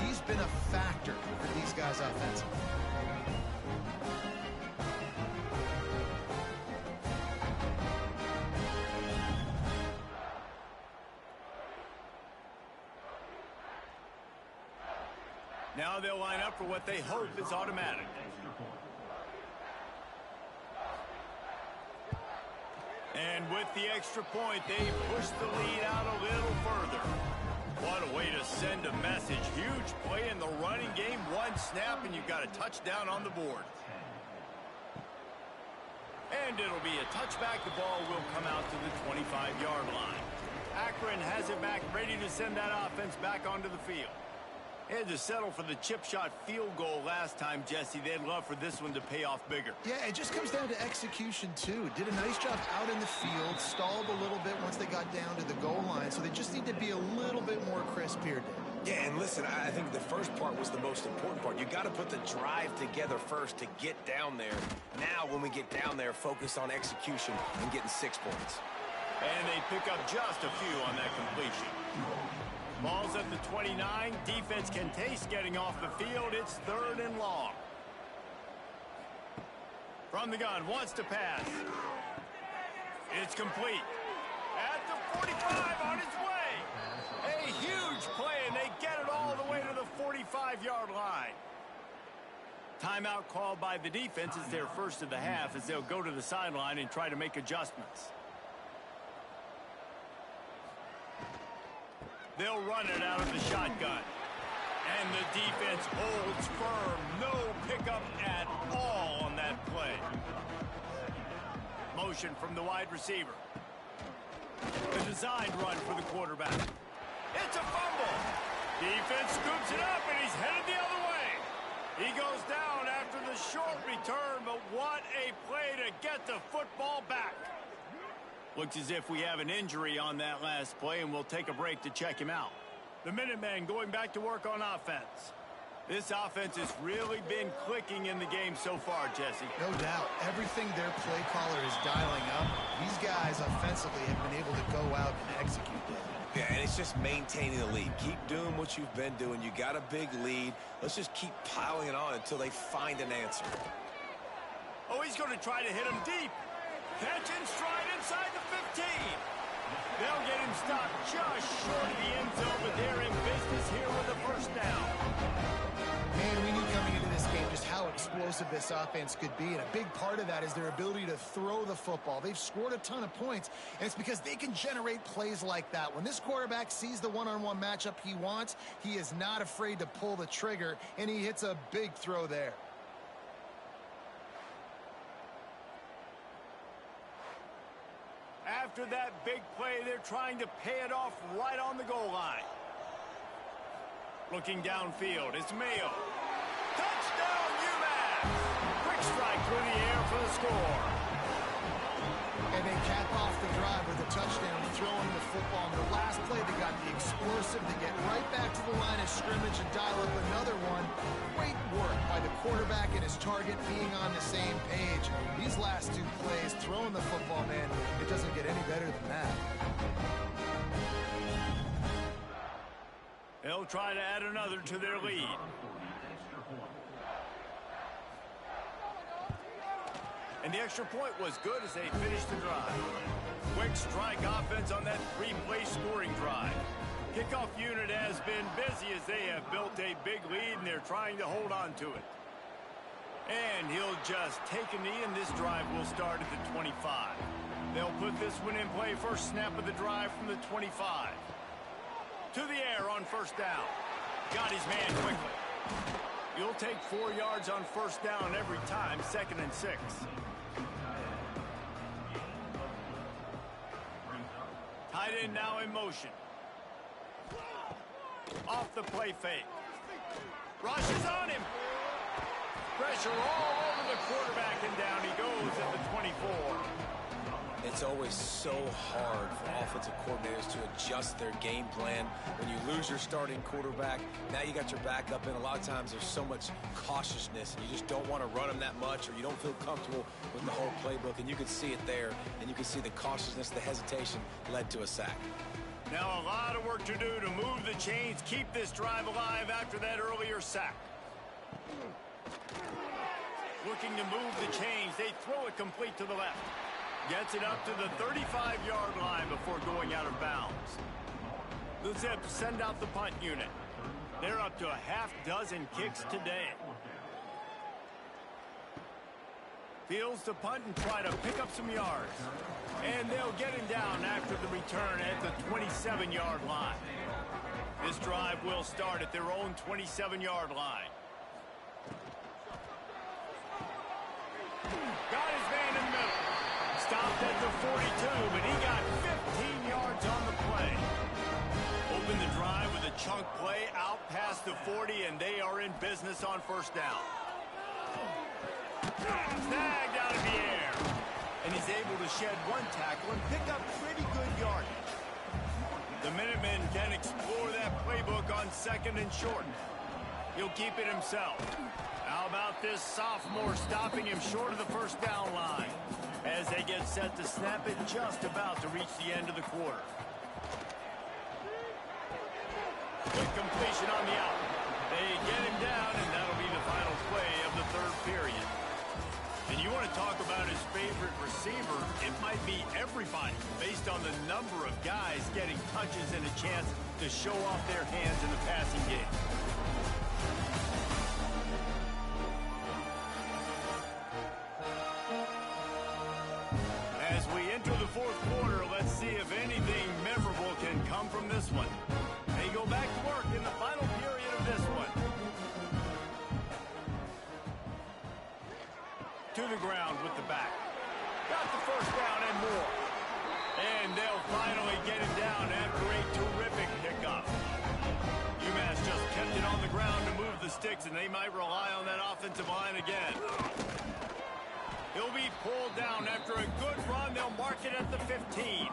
[SPEAKER 2] He's been a factor for these guys offensively.
[SPEAKER 1] Now they'll line up for what they hope is automatic. And with the extra point, they push the lead out a little further. What a way to send a message. Huge play in the running game. 1 snap, and you've got a touchdown on the board. And it'll be a touchback. The ball will come out to the 25-yard line. Akron has it back, ready to send that offense back onto the field. They had to settle for the chip shot field goal last time, Jesse. They'd love for this one to pay off bigger. Yeah,
[SPEAKER 2] it just comes down to execution, too. Did a nice job out in the field, stalled a little bit once they got down to the goal line, so they just need to be a little bit more crisp here, Dave.
[SPEAKER 3] Yeah, and listen, I think the first part was the most important part. You got to put the drive together first to get down there. Now, when we get down there, focus on execution and getting 6 points.
[SPEAKER 1] And they pick up just a few on that completion. Ball's at the 29. Defense can taste getting off the field. It's 3rd and long. From the gun, wants to pass. It's complete. At the 45, on its way. A huge play, and they get it all the way to the 45-yard line. Timeout called by the defense is their first of the half as they'll go to the sideline and try to make adjustments. They'll run it out of the shotgun. And the defense holds firm. No pickup at all on that play. Motion from the wide receiver. A designed run for the quarterback. It's a fumble. Defense scoops it up, and he's headed the other way. He goes down after the short return, but what a play to get the football back. Looks as if we have an injury on that last play, and we'll take a break to check him out. The Minutemen going back to work on offense. This offense has really been clicking in the game so far, Jesse.
[SPEAKER 2] No doubt. Everything their play caller is dialing up, these guys offensively have been able to go out and execute that.
[SPEAKER 3] Yeah, and it's just maintaining the lead. Keep doing what you've been doing. You got a big lead. Let's just keep piling it on until they find an answer.
[SPEAKER 1] Oh, he's going to try to hit him deep. Catch and stride inside the 15. They'll get him stopped just short of the end zone, but they're in business here with a first down.
[SPEAKER 2] Man, we knew coming into this game just how explosive this offense could be, and a big part of that is their ability to throw the football. They've scored a ton of points, and it's because they can generate plays like that. When this quarterback sees the one-on-one matchup he wants, he is not afraid to pull the trigger, and he hits a big throw there.
[SPEAKER 1] After that big play, they're trying to pay it off right on the goal line. Looking downfield, it's Mayo. Touchdown, UMass! Quick strike through the air for the score.
[SPEAKER 2] And they cap off the drive with a touchdown, throwing the football. In the last play, they got the explosive to get right back to the line of scrimmage and dial up another one. Great work by the quarterback and his target being on the same page. These last two plays, throwing the football, man, it doesn't get any better than that.
[SPEAKER 1] They'll try to add another to their lead. And the extra point was good as they finished the drive. Quick strike offense on that three-play scoring drive. Kickoff unit has been busy as they have built a big lead, and they're trying to hold on to it. And he'll just take a knee, and this drive will start at the 25. They'll put this one in play. First snap of the drive from the 25. To the air on first down. Got his man quickly. You'll take 4 yards on first down every time, 2nd and 6. Tight end now in motion. Off the play fake. Rushes on him. Pressure all over the quarterback, and down he goes at the 24.
[SPEAKER 3] It's always so hard for offensive coordinators to adjust their game plan. When you lose your starting quarterback, now you got your backup in. A lot of times there's so much cautiousness, and you just don't want to run them that much, or you don't feel comfortable with the whole playbook, and you can see it there, and you can see the cautiousness, the hesitation led to a sack.
[SPEAKER 1] Now a lot of work to do to move the chains, keep this drive alive after that earlier sack. Looking to move the chains, they throw it complete to the left. Gets it up to the 35-yard line before going out of bounds. The Zips send out the punt unit. They're up to a half-dozen kicks today. Fields to punt and try to pick up some yards. And they'll get him down after the return at the 27-yard line. This drive will start at their own 27-yard line. Got his man in the middle. Stopped at the 42, but he got 15 yards on the play. Open the drive with a chunk play out past the 40, and they are in business on first down. Snagged out of the air. And he's able to shed one tackle and pick up pretty good yardage. The Minutemen can explore that playbook on 2nd and short. He'll keep it himself. How about this sophomore stopping him short of the first down line as they get set to snap it just about to reach the end of the quarter. Quick completion on the out. They get him down, and that'll be the final play of the third period. And you want to talk about his favorite receiver, it might be everybody based on the number of guys getting touches and a chance to show off their hands in the passing game. As we enter the fourth quarter, let's see if anything memorable can come from this one. go back to work in the final period of this one. To the ground with the back. Got the first down and more. And they'll finally get it down after a terrific pickup. UMass just kept it on the ground to move the sticks, and they might rely on that offensive line again. He'll be pulled down after a good run. They'll mark it at the 15.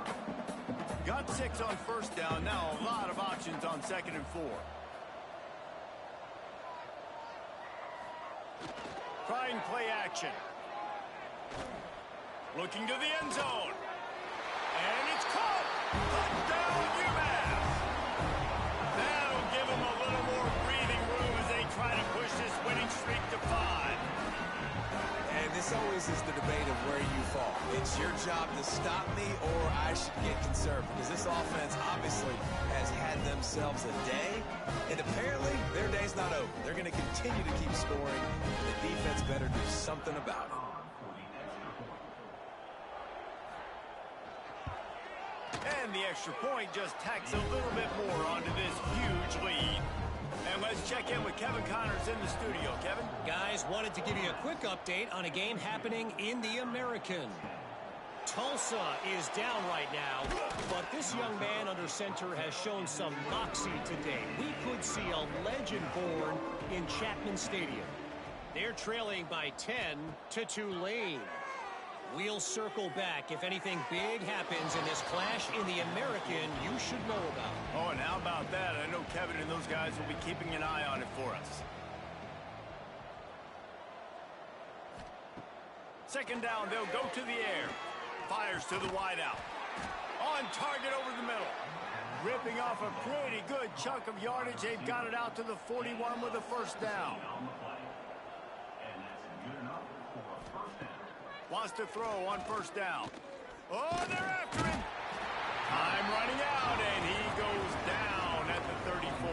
[SPEAKER 1] Got 6 on first down. Now a lot of options on 2nd and 4. Trying play action. Looking to the end zone. And it's caught. Touchdown, UMass. That'll give them a little more breathing room as they try to push this winning streak to 5.
[SPEAKER 3] And this always is the debate of where you fall. It's your job to stop me, or I should get concerned, because this offense obviously has had themselves a day, and apparently their day's not over. They're going to continue to keep scoring, and the defense better do something about it.
[SPEAKER 1] And the extra point just tacks a little bit more onto this huge lead. And let's check in with Kevin Connors in the studio. Kevin?
[SPEAKER 4] Guys, wanted to give you a quick update on a game happening in the American. Tulsa is down right now, but this young man under center has shown some moxie today. We could see a legend born in Chapman Stadium. They're trailing by 10 to Tulane. We'll circle back. If anything big happens in this clash in the American, you should know about.
[SPEAKER 1] Oh, and how about that? I know Kevin and those guys will be keeping an eye on it for us. 2nd down, they'll go to the air. Fires to the wideout. On target over the middle. Ripping off a pretty good chunk of yardage. They've got it out to the 41 with a first down. Wants to throw on first down. Oh, they're after him. Time running out, and he goes down at the 34.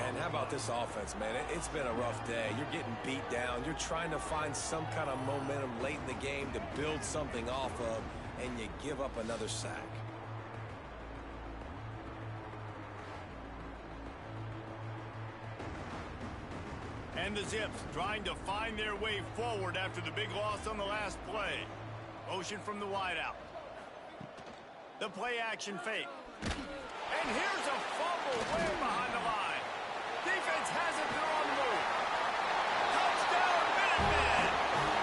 [SPEAKER 3] And how about this offense, man? It's been a rough day. You're getting beat down. You're trying to find some kind of momentum late in the game to build something off of, and you give up another sack.
[SPEAKER 1] And the Zips trying to find their way forward after the big loss on the last play. Motion from the wideout. The play action fake. And here's a fumble way behind the line. Defense has it, they're on the move. Touchdown, Minutemen!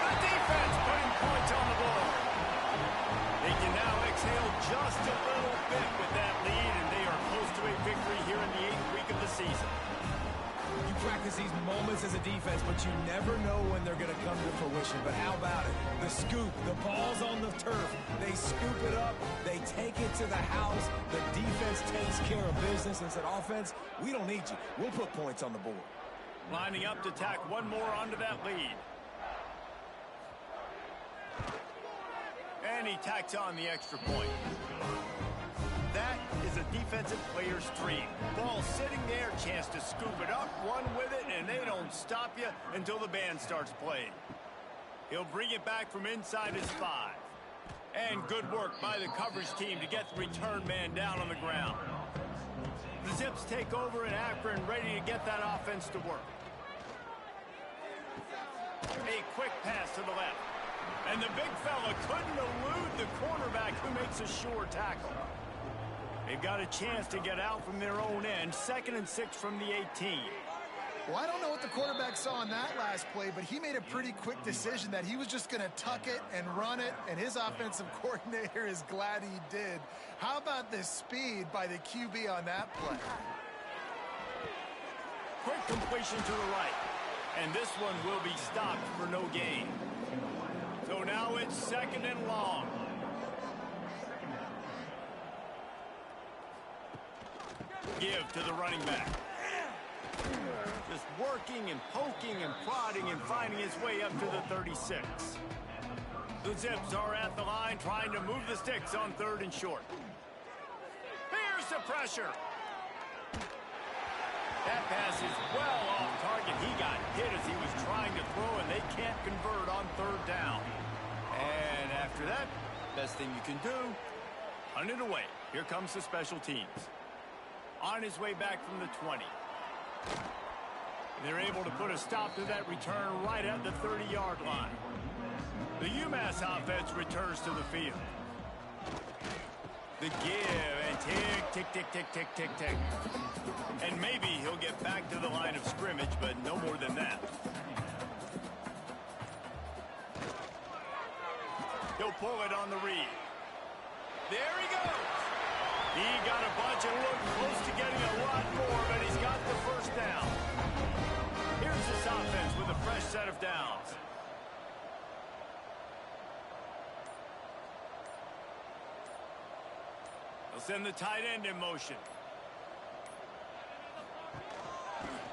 [SPEAKER 1] The defense putting points on the board. They can now exhale just a little bit with that lead, and they are close to a victory here in the 8th week of the season.
[SPEAKER 3] You practice these moments as a defense, but you never know when they're going to come to fruition. But how about it? The scoop, the ball's on the turf. They scoop it up. They take it to the house. The defense takes care of business and said, offense, we don't need you. We'll put points on the board.
[SPEAKER 1] Lining up to tack one more onto that lead. And he tacks on the extra point. That is a defensive player's dream. Ball sitting there, chance to scoop it up, run with it, and they don't stop you until the band starts playing. He'll bring it back from inside his 5. And good work by the coverage team to get the return man down on the ground. The Zips take over in Akron, ready to get that offense to work. A quick pass to the left. And the big fella couldn't elude the cornerback who makes a sure tackle. They've got a chance to get out from their own end. 2nd and 6 from the 18.
[SPEAKER 2] Well, I don't know what the quarterback saw on that last play, but he made a pretty quick decision that he was just going to tuck it and run it, and his offensive coordinator is glad he did. How about the speed by the QB on that play?
[SPEAKER 1] Quick completion to the right. And this one will be stopped for no gain. So now it's 2nd and long. Give to the running back. Just working and poking and prodding and finding his way up to the 36. The Zips are at the line trying to move the sticks on 3rd and short. Here's the pressure. That pass is well off target. He got hit as he was trying to throw, and they can't convert on 3rd down. And after that, best thing you can do, hunt it away. Here comes the special teams. On his way back from the 20. They're able to put a stop to that return right at the 30-yard line. The UMass offense returns to the field. The give and tick, tick, tick, tick, tick, tick, tick. And maybe he'll get back to the line of scrimmage, but no more than that. He'll pull it on the read. There he goes. He got a bunch and looked close to getting a lot more, but he's got the first down. Here's this offense with a fresh set of downs. They'll send the tight end in motion.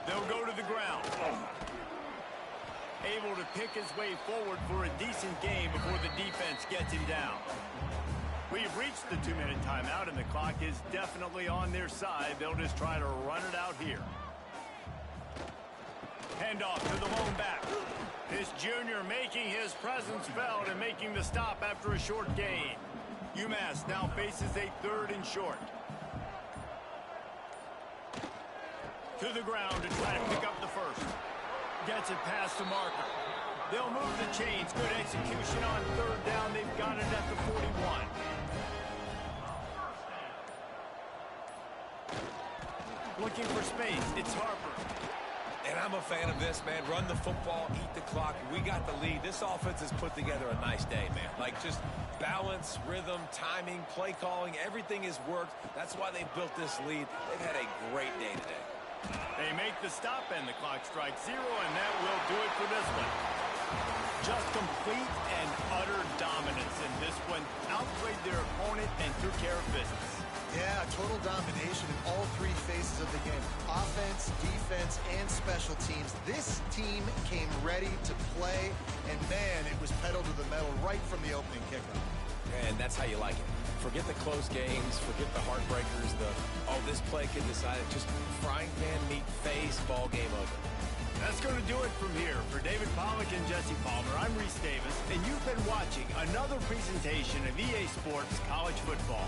[SPEAKER 1] They'll go to the ground. Able to pick his way forward for a decent game before the defense gets him down. We've reached the 2-minute timeout, and the clock is definitely on their side. They'll just try to run it out here. Handoff to the lone back. This junior making his presence felt and making the stop after a short gain. UMass now faces a 3rd and short. To the ground to try to pick up the first. Gets it past the marker. They'll move the chains. Good execution on 3rd down. They've got it at the 41. Looking for space. It's Harper.
[SPEAKER 3] And I'm a fan of this, man. Run the football, eat the clock. We got the lead. This offense has put together a nice day, man. Like, just balance, rhythm, timing, play calling, everything has worked. That's why they built this lead. They've had a great day today.
[SPEAKER 1] They make the stop, and the clock strikes 0, and that will do it for this one. Just complete and utter dominance in this one. Outplayed their opponent and took care of business.
[SPEAKER 2] Yeah, total domination in all 3 phases of the game. Offense, defense, and special teams. This team came ready to play, and man, it was pedal to the metal right from the opening kickoff.
[SPEAKER 3] And that's how you like it. Forget the close games, forget the heartbreakers, this play could decide it. Just frying pan meat face, ball game over.
[SPEAKER 1] That's going to do it from here. For David Pollack and Jesse Palmer, I'm Reese Davis, and you've been watching another presentation of EA Sports College Football.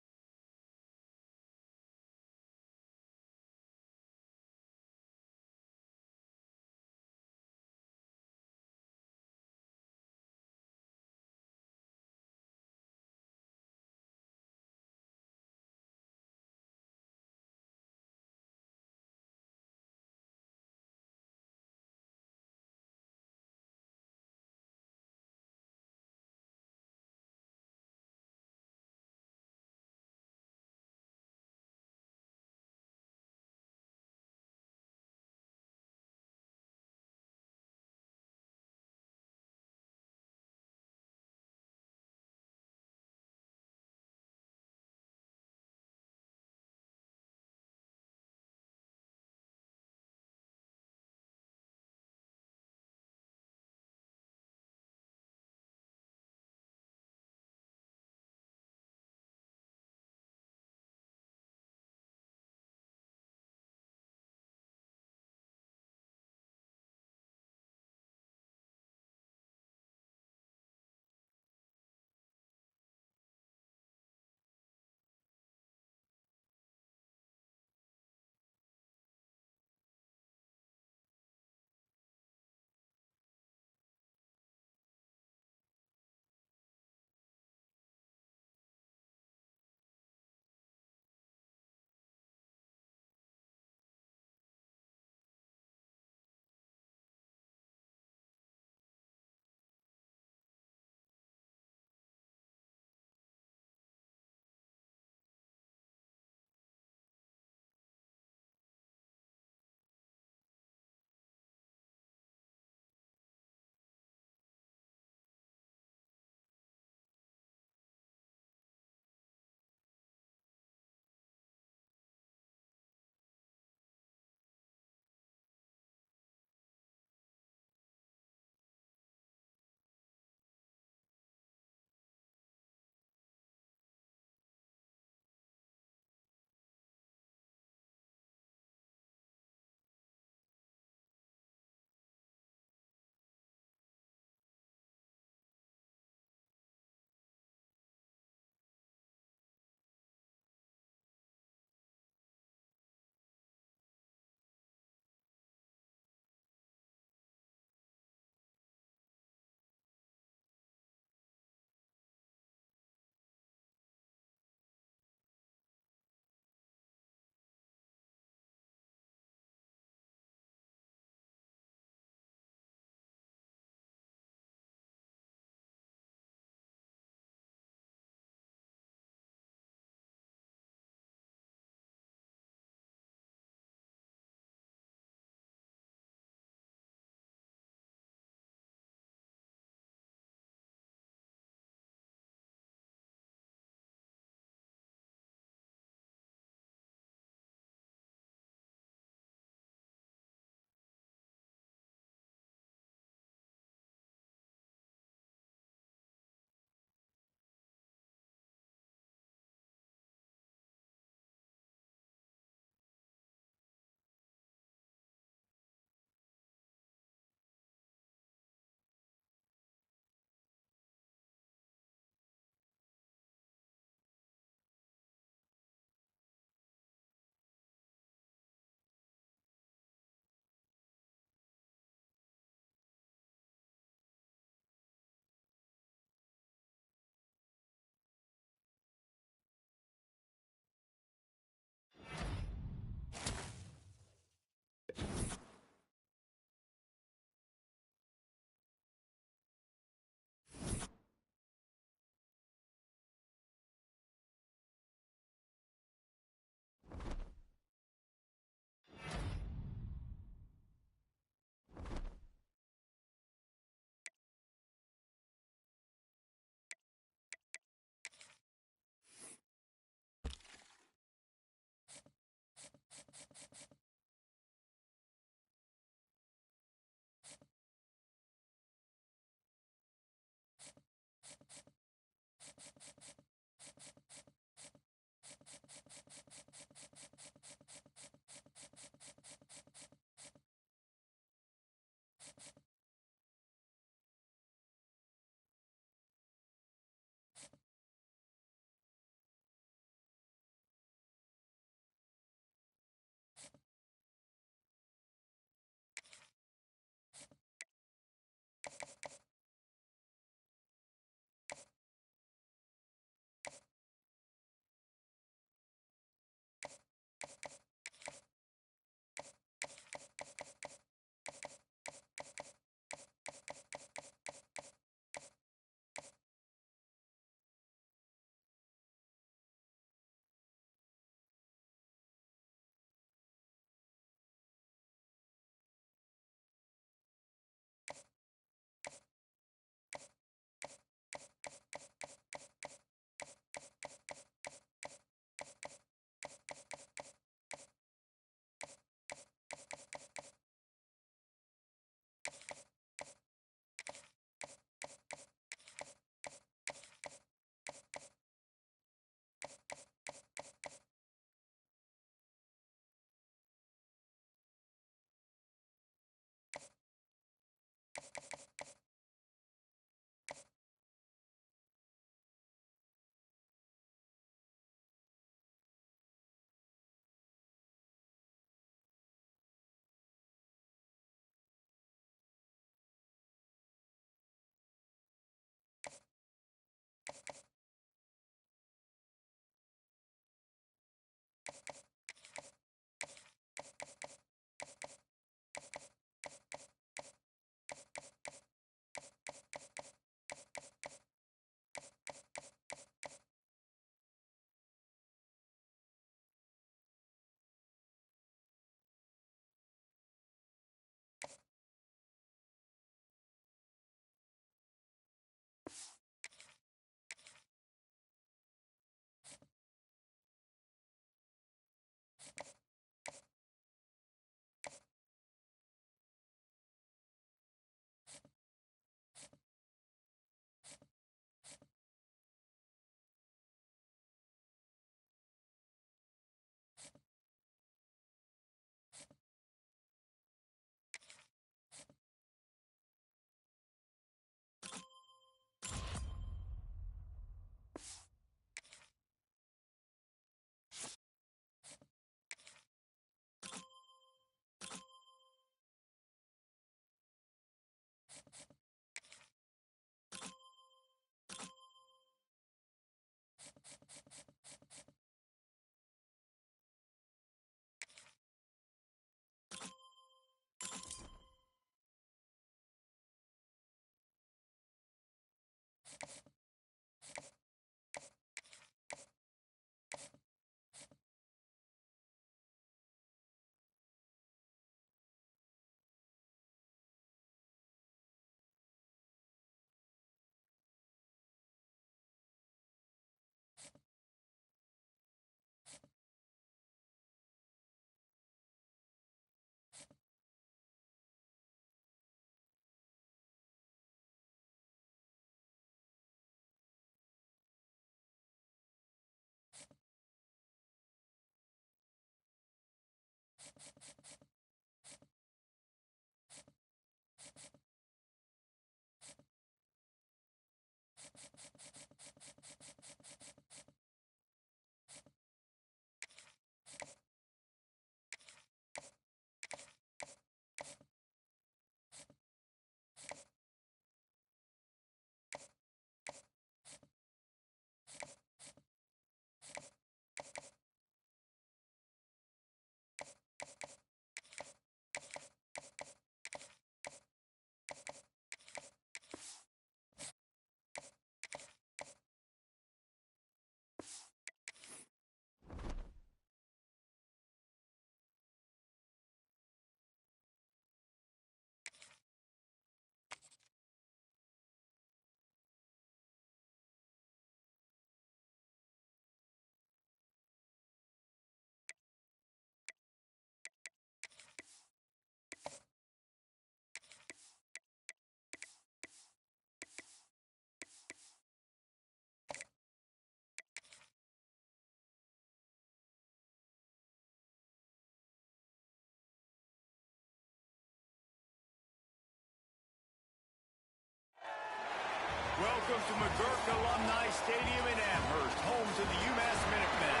[SPEAKER 1] Welcome to McGurk Alumni Stadium in Amherst, home to the UMass Minutemen.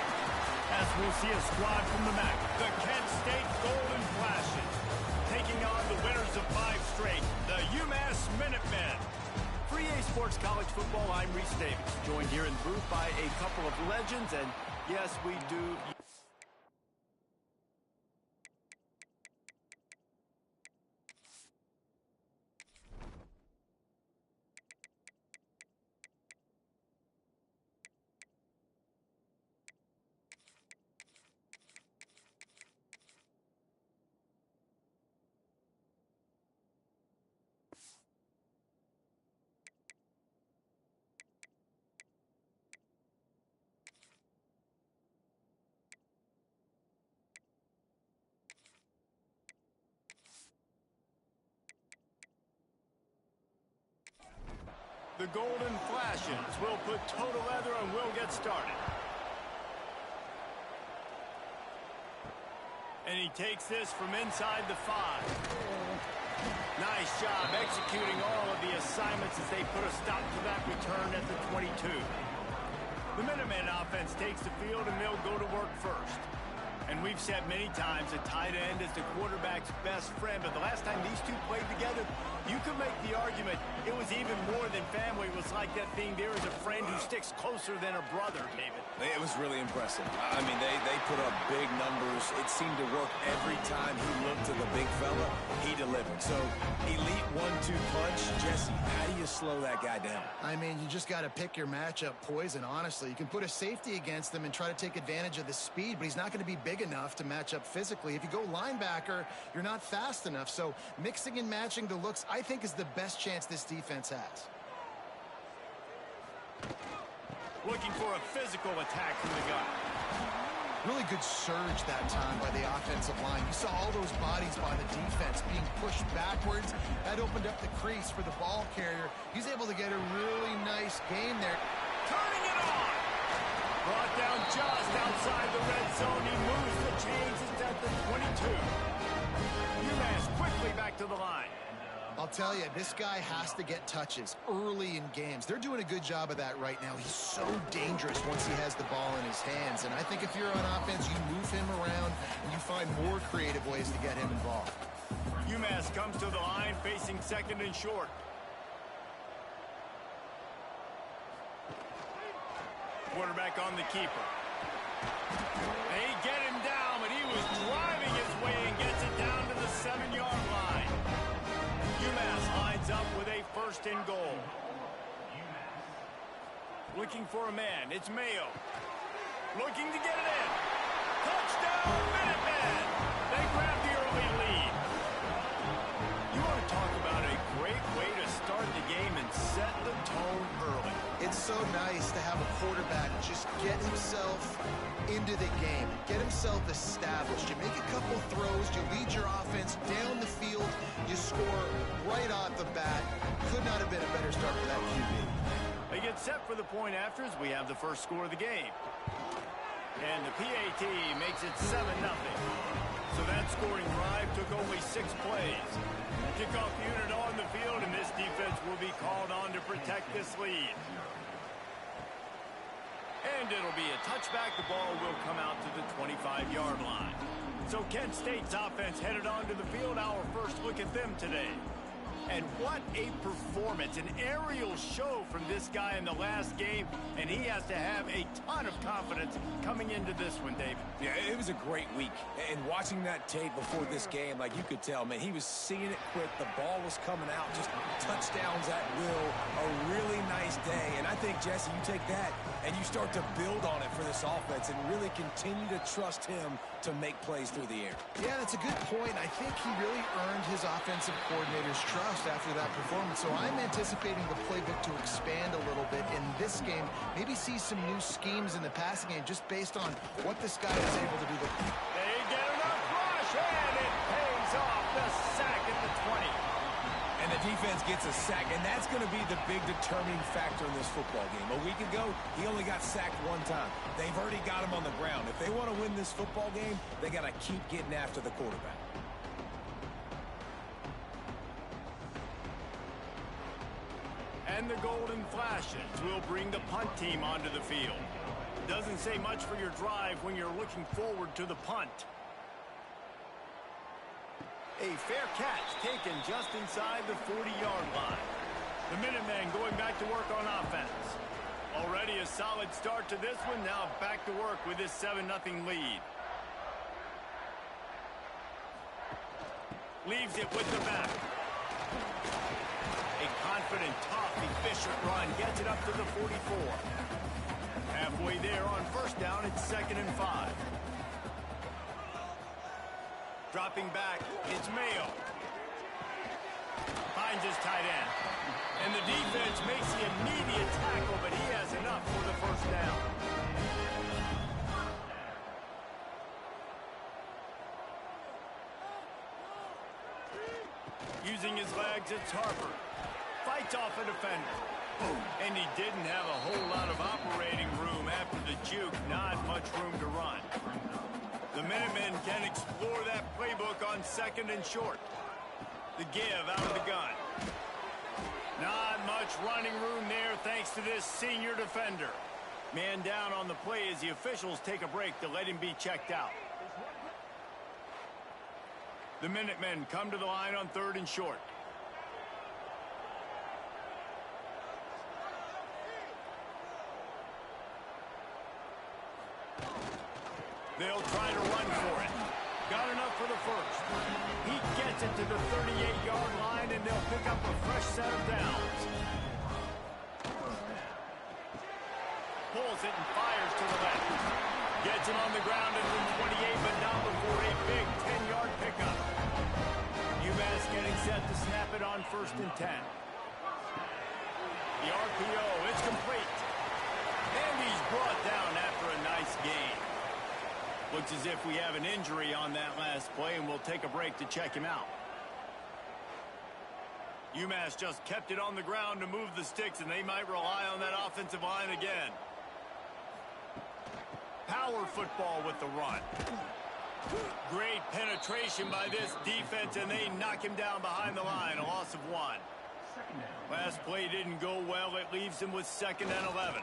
[SPEAKER 1] As we'll see a squad from the MAC, the Kent State Golden Flashes, taking on the winners of 5 straight, the UMass Minutemen. For EA Sports College Football, I'm Reese Davis, joined here in the booth by a couple of legends, and yes, we do... The Golden Flashes will put total leather and we'll get started. And he takes this from inside the 5. Nice job executing all of the assignments as they put a stop to that return at the 22. The Minutemen offense takes the field and they'll go to work first. And we've said many times a tight end is the quarterback's best friend, but the last time these two played together, you could make the argument it was even more than family. It was like that thing there is a friend who sticks closer than a brother, David.
[SPEAKER 3] It was really impressive. I mean, they put up big numbers. It seemed to work every time he looked to the big fella. He delivered. So, elite 1-2 punch. Jesse, how do you slow that guy down?
[SPEAKER 2] I mean, you just got to pick your matchup poison, honestly. You can put a safety against him and try to take advantage of the speed, but he's not going to be big enough to match up physically. If you go linebacker, you're not fast enough. So mixing and matching the looks, I think, is the best chance this defense has.
[SPEAKER 1] Looking for a physical attack from the gun.
[SPEAKER 2] Really good surge that time by the offensive line. You saw all those bodies by the defense being pushed backwards. That opened up the crease for the ball carrier. He's able to get a really nice gain there.
[SPEAKER 1] Turning it on! Brought down just outside the red zone. He moves the chains. It's at the 22. UMass quickly back to the line.
[SPEAKER 2] I'll tell you, this guy has to get touches early in games. They're doing a good job of that right now. He's so dangerous once he has the ball in his hands. And I think if you're on offense, you move him around and you find more creative ways to get him involved.
[SPEAKER 1] UMass comes to the line facing second and short. Quarterback on the keeper. They get him down, but he was driving his way and gets it down to the 7-yard line. UMass lines up with a first and goal. Looking for a man. It's Mayo. Looking to get it in. Touchdown, Minutemen! They grab the early lead. You want to talk about a great way to start the game and set the tone early.
[SPEAKER 2] It's so nice to have a quarterback just get himself into the game, get himself established. You make a couple throws, you lead your offense down the field, you score right off the bat. Could not have been a better start for that QB.
[SPEAKER 1] They get set for the point after as we have the first score of the game. And the PAT makes it 7-0. So So that scoring drive took only 6 plays. Kickoff unit on the field, and this defense will be called on to protect this lead. And it'll be a touchback. The ball will come out to the 25-yard line. So Kent State's offense headed onto the field. Our first look at them today. And what a performance, an aerial show from this guy in the last game, and he has to have a ton of confidence coming into this one, David.
[SPEAKER 3] Yeah, it was a great week. And watching that tape before this game, like you could tell, man, he was seeing it quick. The ball was coming out, just touchdowns at will. A really nice day. And I think, Jesse, you take that and you start to build on it for this offense and really continue to trust him to make plays through the air.
[SPEAKER 2] Yeah, that's a good point. I think he really earned his offensive coordinator's trust after that performance. So I'm anticipating the playbook to expand a little bit in this game. Maybe see some new schemes in the passing game just based on what this guy is able to do.
[SPEAKER 1] They get enough rush, and it pays off. The sack at the 20.
[SPEAKER 3] And the defense gets a sack, and that's going to be the big determining factor in this football game. A week ago, he only got sacked 1 time. They've already got him on the ground. If they want to win this football game, they got to keep getting after the quarterback.
[SPEAKER 1] And the golden flashes will bring the punt team onto the field. Doesn't say much for your drive when you're looking forward to the punt. A fair catch taken just inside the 40-yard line. The Minutemen going back to work on offense. Already a solid start to this one. Now back to work with this 7-0 lead. Leaves it with the back. A confident, tough, efficient run. Gets it up to the 44. Halfway there on first down. It's 2nd and 5. Dropping back, it's Mayo. Finds his tight end. And the defense makes the immediate tackle, but he has enough for the first down. Using his legs, it's Harper. Fights off a defender. And he didn't have a whole lot of operating room after the juke. Not much room to run. The Minutemen can explore that playbook on 2nd and short. The give out of the gun. Not much running room there thanks to this senior defender. Man down on the play as the officials take a break to let him be checked out. The Minutemen come to the line on 3rd and short. They'll try to run for it. Got enough for the first. He gets it to the 38-yard line, and they'll pick up a fresh set of downs. Pulls it and fires to the left. Gets him on the ground at the 28, but not before a big 10-yard pickup. UMass getting set to snap it on 1st and 10. The RPO is complete. And he's brought down after a nice gain. Looks as if we have an injury on that last play, and we'll take a break to check him out. UMass just kept it on the ground to move the sticks, and they might rely on that offensive line again. Power football with the run. Great penetration by this defense, and they knock him down behind the line. A loss of 1. Last play didn't go well. It leaves him with 2nd and 11.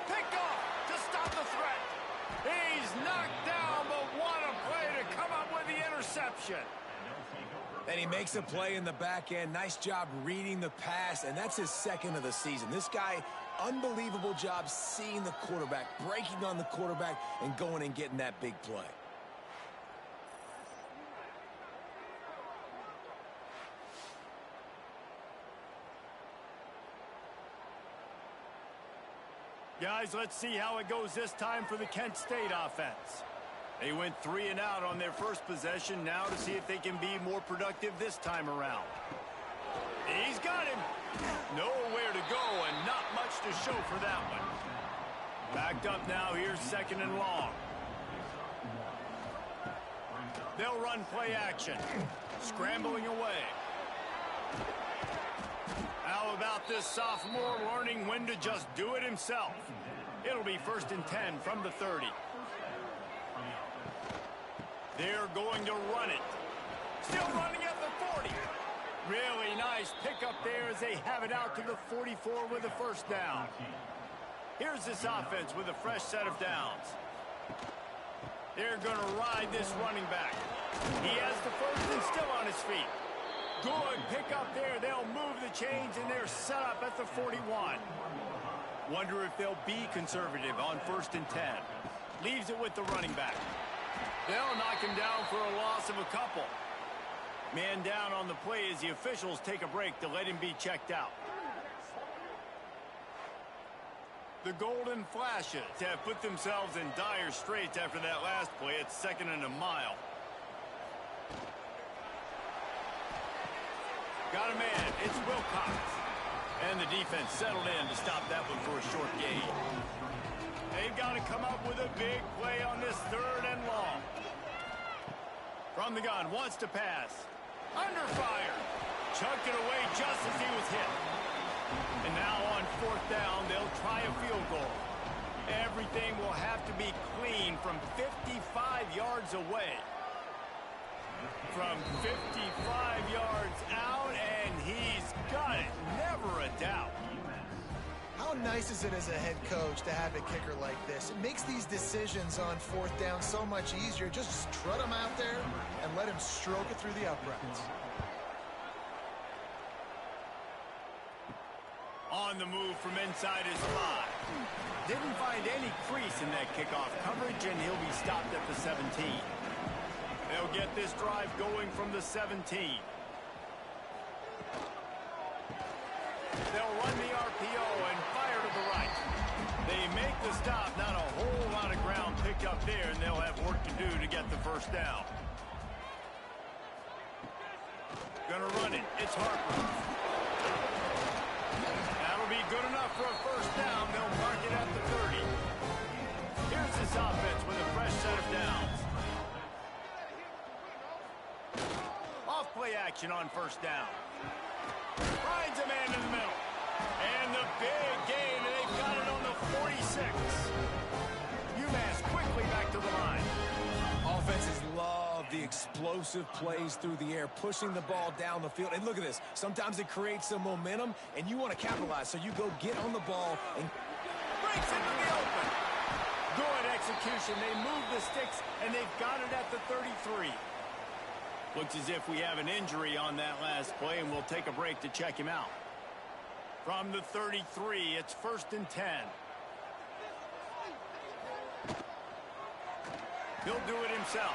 [SPEAKER 1] Picked off to stop the threat. He's knocked down, but what a play to come up with the interception.
[SPEAKER 3] And he makes a play in the back end. Nice job reading the pass, and that's his 2nd of the season. This guy, unbelievable job seeing the quarterback, breaking on the quarterback, and going and getting that big play.
[SPEAKER 1] Guys, let's see how it goes this time for the Kent State offense. They went 3 and out on their first possession. Now to see if they can be more productive this time around. He's got him. Nowhere to go and not much to show for that one. Backed up now. Here's 2nd and long. They'll run play action. Scrambling away. How about this sophomore learning when to just do it himself? It'll be 1st and 10 from the 30. They're going to run it. Still running at the 40. Really nice pickup there as they have it out to the 44 with a first down. Here's this offense with a fresh set of downs. They're going to ride this running back. He has the first and still on his feet. Good pickup there. They'll move the chains, and they're set up at the 41. Wonder if they'll be conservative on 1st and 10. Leaves it with the running back. They'll knock him down for a loss of a couple. Man down on the play as the officials take a break to let him be checked out. The Golden Flashes have put themselves in dire straits after that last play. It's 2nd and a mile. Got a man. It's Wilcox. And the defense settled in to stop that one for a short gain. They've got to come up with a big play on this 3rd and long. From the gun, wants to pass. Under fire. Chucked it away just as he was hit. And now on 4th down, they'll try a field goal. Everything will have to be clean from 55 yards away. From 55 yards out, and he's got it. Never a doubt.
[SPEAKER 2] How nice is it as a head coach to have a kicker like this? It makes these decisions on 4th down so much easier. Just strut him out there and let him stroke it through the uprights.
[SPEAKER 1] On the move from inside his 5. Didn't find any crease in that kickoff coverage, and he'll be stopped at the 17. They'll get this drive going from the 17. They'll run the RPO and fire to the right. They make the stop. Not a whole lot of ground picked up there, and they'll have work to do to get the first down. Gonna run it. It's Harper. That'll be good enough for a first down. They'll mark it at the 30. Here's this offense with a fresh set of downs. Off-play action on 1st down. Finds a man in the middle. And the big gain, and they've got it on the 46. UMass quickly back to the line.
[SPEAKER 3] Offenses love the explosive plays through the air, pushing the ball down the field. And look at this. Sometimes it creates some momentum, and you want to capitalize. So you go get on the ball and
[SPEAKER 1] breaks into the open. Good execution. They move the sticks, and they've got it at the 33. Looks as if we have an injury on that last play, and we'll take a break to check him out. From the 33, it's 1st and 10. He'll do it himself.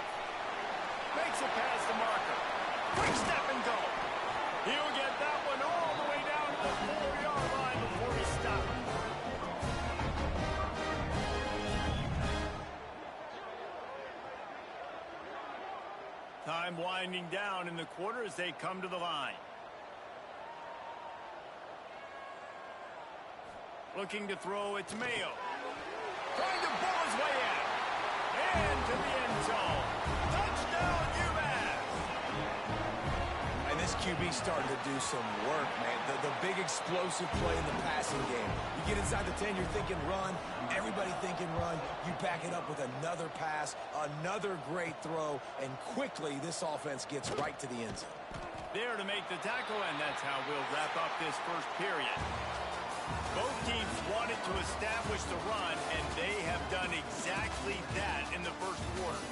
[SPEAKER 1] Makes it past the marker. Quick step and go. He'll get that one all the way down to the 4-yard line before he stops. Time winding down in the quarter as they come to the line. Looking to throw, it's Mayo. Trying to pull his way in. And to the end zone. Touchdown, UMass!
[SPEAKER 3] And this QB starting to do some work, man. The big explosive play in the passing game. You get inside the 10, you're thinking run. Everybody thinking run. You back it up with another pass, another great throw, and quickly this offense gets right to the end zone.
[SPEAKER 1] There to make the tackle, and that's how we'll wrap up this first period. Both teams wanted to establish the run, and they have done exactly that in the first quarter.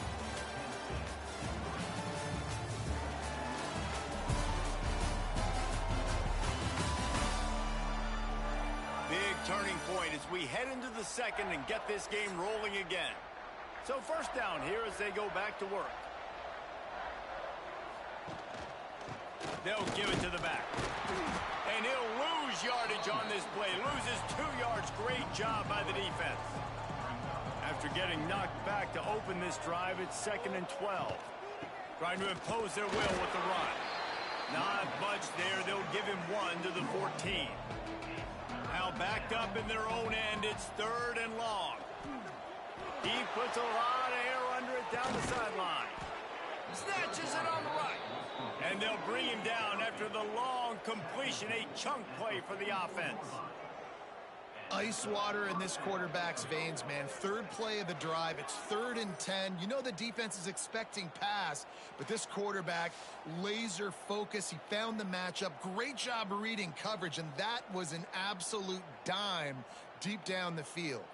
[SPEAKER 1] Big turning point as we head into the second and get this game rolling again. So 1st down here as they go back to work. They'll give it to the back. And he'll lose yardage on this play. Loses 2 yards. Great job by the defense. After getting knocked back to open this drive, it's 2nd and 12. Trying to impose their will with the run. Not much there. They'll give him 1 to the 14. Now backed up in their own end. It's 3rd and long. He puts a lot of air under it down the sideline. Snatches it on the right. And they'll bring him down after the long completion. A chunk play for the offense.
[SPEAKER 2] Ice water in this quarterback's veins, man. Third play of the drive. It's 3rd and 10. You know the defense is expecting pass, but this quarterback, laser focus. He found the matchup. Great job reading coverage, and that was an absolute dime deep down the field.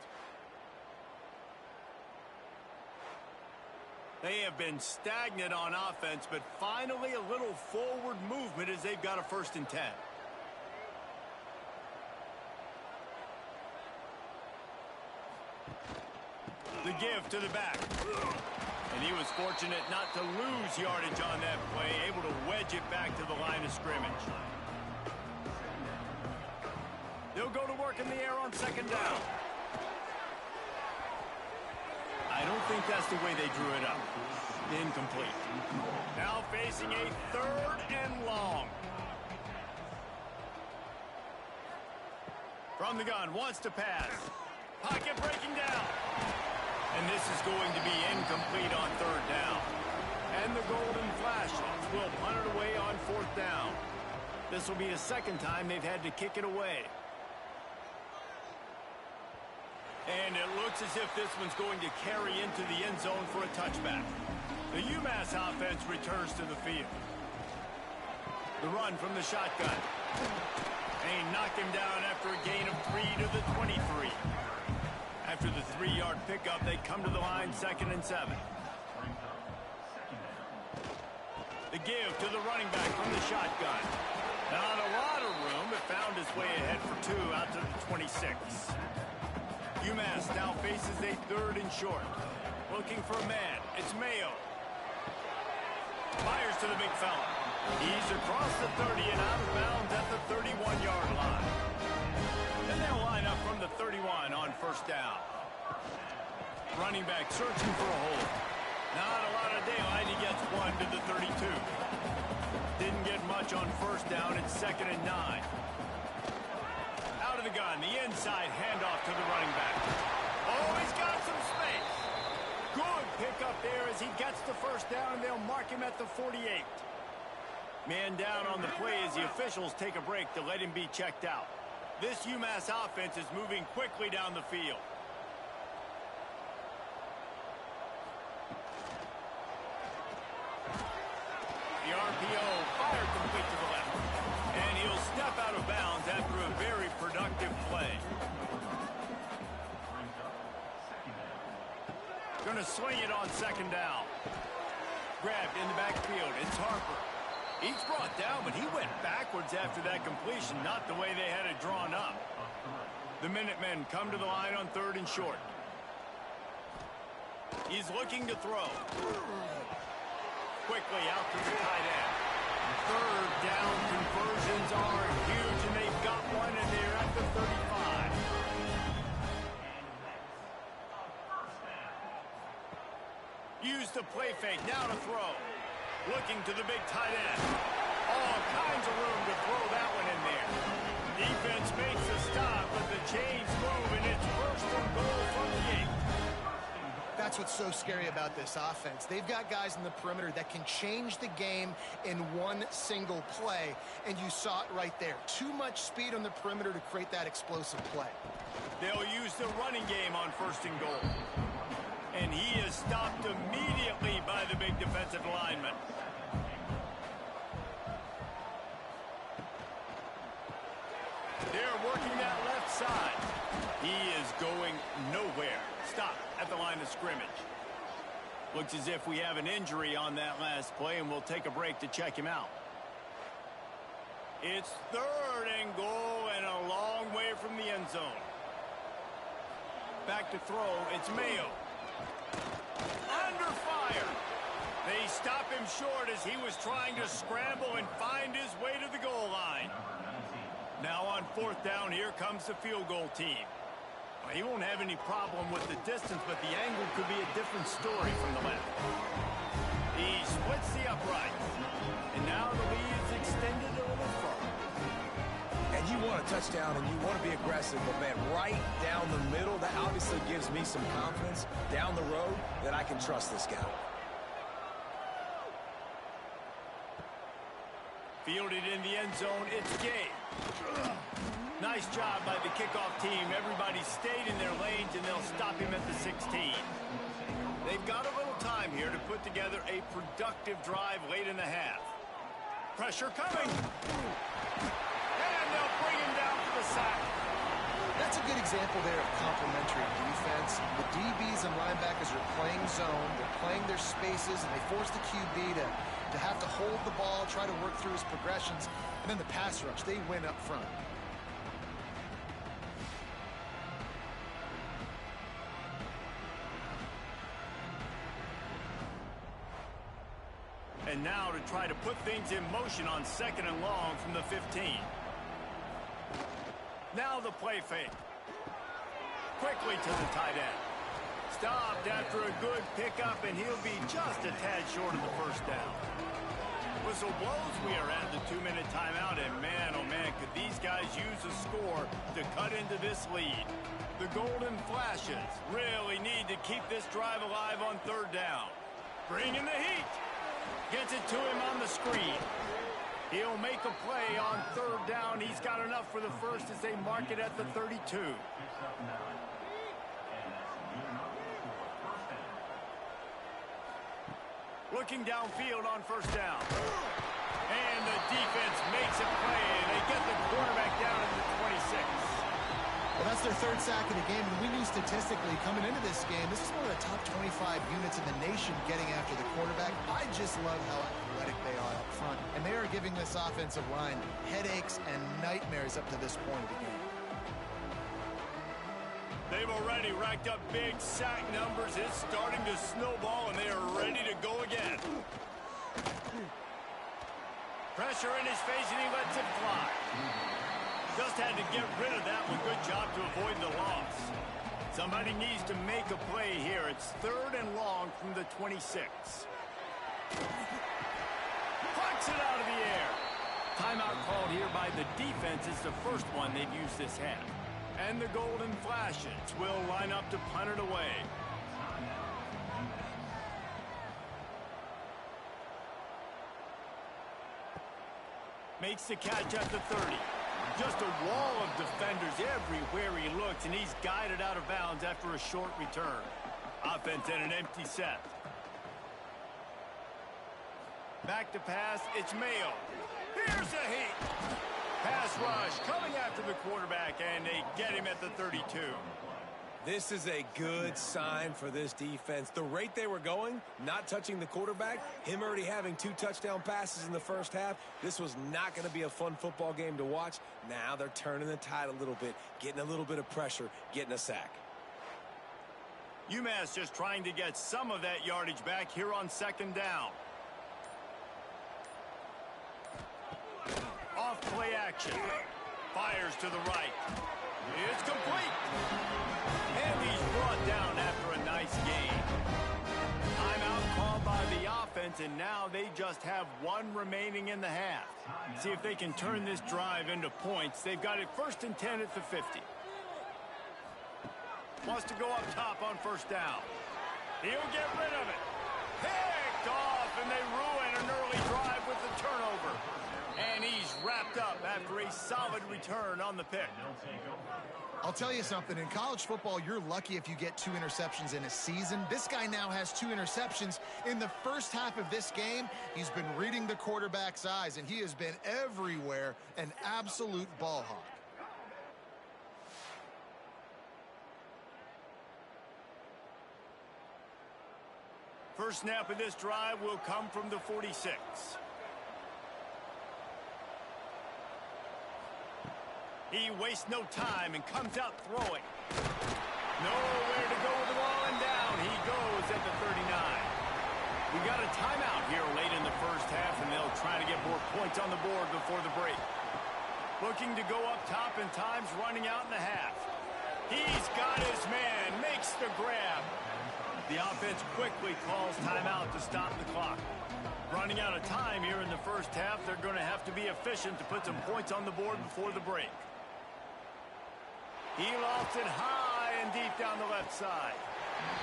[SPEAKER 1] They have been stagnant on offense, but finally a little forward movement as they've got a 1st and 10. The give to the back. And he was fortunate not to lose yardage on that play, able to wedge it back to the line of scrimmage. They'll go to work in the air on 2nd down. I don't think that's the way they drew it up. Incomplete. Now facing a 3rd and long. From the gun, wants to pass. Pocket breaking down. And this is going to be incomplete on 3rd down. And the golden flashes will punt it away on 4th down. This will be the 2nd time they've had to kick it away. And it looks as if this one's going to carry into the end zone for a touchback. The UMass offense returns to the field. The run from the shotgun. And he knocked him down after a gain of 3 to the 23. After the 3-yard pickup, they come to the line 2nd and 7. The give to the running back from the shotgun. Not a lot of room, but found his way ahead for 2 out to the 26. UMass now faces a 3rd and short. Looking for a man. It's Mayo. Fires to the big fella. He's across the 30 and out of bounds at the 31-yard line. And they'll line up from the 31 on 1st down. Running back searching for a hole. Not a lot of daylight. He gets 1 to the 32. Didn't get much on 1st down. It's 2nd and 9. Out of the gun. The inside handoff to the running back. Oh, he's got some space. Good pickup there as he gets the 1st down, and they'll mark him at the 48. Man down on the play as the officials take a break to let him be checked out. This UMass offense is moving quickly down the field. The RPO fired complete to the left. And he'll step out of bounds after a very productive play. Going to swing it on 2nd down. Grabbed in the backfield. It's Harper. He's brought down, but he went backwards after that completion, not the way they had it drawn up. The Minutemen come to the line on 3rd and short. He's looking to throw. Quickly out to the tight end. 3rd down conversions are huge, and they've got one, and they're at the 35. Use the play fake, now to throw. Looking to the big tight end. All kinds of room to throw that one in there. Defense makes a stop, but the chains move, and it's 1st and goal from the 8.
[SPEAKER 2] That's what's so scary about this offense. They've got guys in the perimeter that can change the game in one single play, and you saw it right there. Too much speed on the perimeter to create that explosive play.
[SPEAKER 1] They'll use the running game on 1st and goal. And he is stopped immediately by the big defensive lineman. They're working that left side. He is going nowhere. Stop at the line of scrimmage. Looks as if we have an injury on that last play, and we'll take a break to check him out. It's 3rd and goal and a long way from the end zone. Back to throw. It's Mayo. Under fire. They stop him short as he was trying to scramble and find his way to the goal line. Now on 4th down, here comes the field goal team. Well, he won't have any problem with the distance, but the angle could be a different story from the left. He splits the uprights. And now the lead is extended a little further.
[SPEAKER 3] And you want a touchdown and you want to be aggressive, but man, right down the middle, that obviously gives me some confidence down the road that I can trust this guy.
[SPEAKER 1] Fielded in the end zone, it's Gay. Nice job by the kickoff team. Everybody stayed in their lanes, and they'll stop him at the 16. They've got a little time here to put together a productive drive late in the half. Pressure coming. And they'll bring him down for the sack.
[SPEAKER 2] That's a good example there of complementary defense. The DBs and linebackers are playing zone. They're playing their spaces, and they force the QB to have to hold the ball, try to work through his progressions. And then the pass rush, they win up front.
[SPEAKER 1] And now to try to put things in motion on 2nd and long from the 15. Now the play fake. Quickly to the tight end. Stopped after a good pickup, and he'll be just a tad short of the first down. Whistle blows, we are at the 2-minute timeout, and man, oh man, could these guys use a score to cut into this lead. The Golden Flashes really need to keep this drive alive on 3rd down. Bring in the heat. Gets it to him on the screen. He'll make a play on 3rd down. He's got enough for the first as they mark it at the 32. Looking downfield on 1st down. And the defense makes a play. They get the quarterback down at the 26.
[SPEAKER 2] Well, that's their 3rd sack of the game, and we knew statistically coming into this game, this is one of the top 25 units in the nation getting after the quarterback. I just love how athletic they are up front, and they are giving this offensive line headaches and nightmares up to this point of the game.
[SPEAKER 1] They've already racked up big sack numbers. It's starting to snowball, and they are ready to go again. Pressure in his face, and he lets it fly. Just had to get rid of that one. Good job to avoid the loss. Somebody needs to make a play here. It's 3rd and long from the 26. Plucks it out of the air. Timeout called here by the defense. It's the first one they've used this half. And the Golden Flashes will line up to punt it away. Makes the catch at the 30. Just a wall of defenders everywhere he looks, and he's guided out of bounds after a short return. Offense in an empty set. Back to pass, it's Mayo. Here's the heat. Pass rush coming after the quarterback, and they get him at the 32.
[SPEAKER 3] This is a good sign for this defense. The rate they were going, not touching the quarterback, him already having 2 touchdown passes in the first half, this was not going to be a fun football game to watch. Now they're turning the tide a little bit, getting a little bit of pressure, getting a sack.
[SPEAKER 1] UMass just trying to get some of that yardage back here on 2nd down. Off play action. Fires to the right. It's complete. And he's brought down after a nice gain. Timeout called by the offense, and now they just have 1 remaining in the half. See if they can turn this drive into points. They've got it 1st and 10 at the 50. Wants to go up top on 1st down. He'll get rid of it. Picked off, and they ruin an early drive with the turnover. And he's wrapped up after a solid return on the pick.
[SPEAKER 2] I'll tell you something, in college football, you're lucky if you get 2 interceptions in a season. This guy now has 2 interceptions. In the first half of this game, he's been reading the quarterback's eyes, and he has been everywhere, an absolute ball hawk.
[SPEAKER 1] First snap of this drive will come from the 46. He wastes no time and comes out throwing. Nowhere to go with the ball, and down he goes at the 39. We got a timeout here late in the first half, and they'll try to get more points on the board before the break. Looking to go up top, and time's running out in the half. He's got his man, makes the grab. The offense quickly calls timeout to stop the clock. Running out of time here in the first half, they're going to have to be efficient to put some points on the board before the break. He lofts it high and deep down the left side.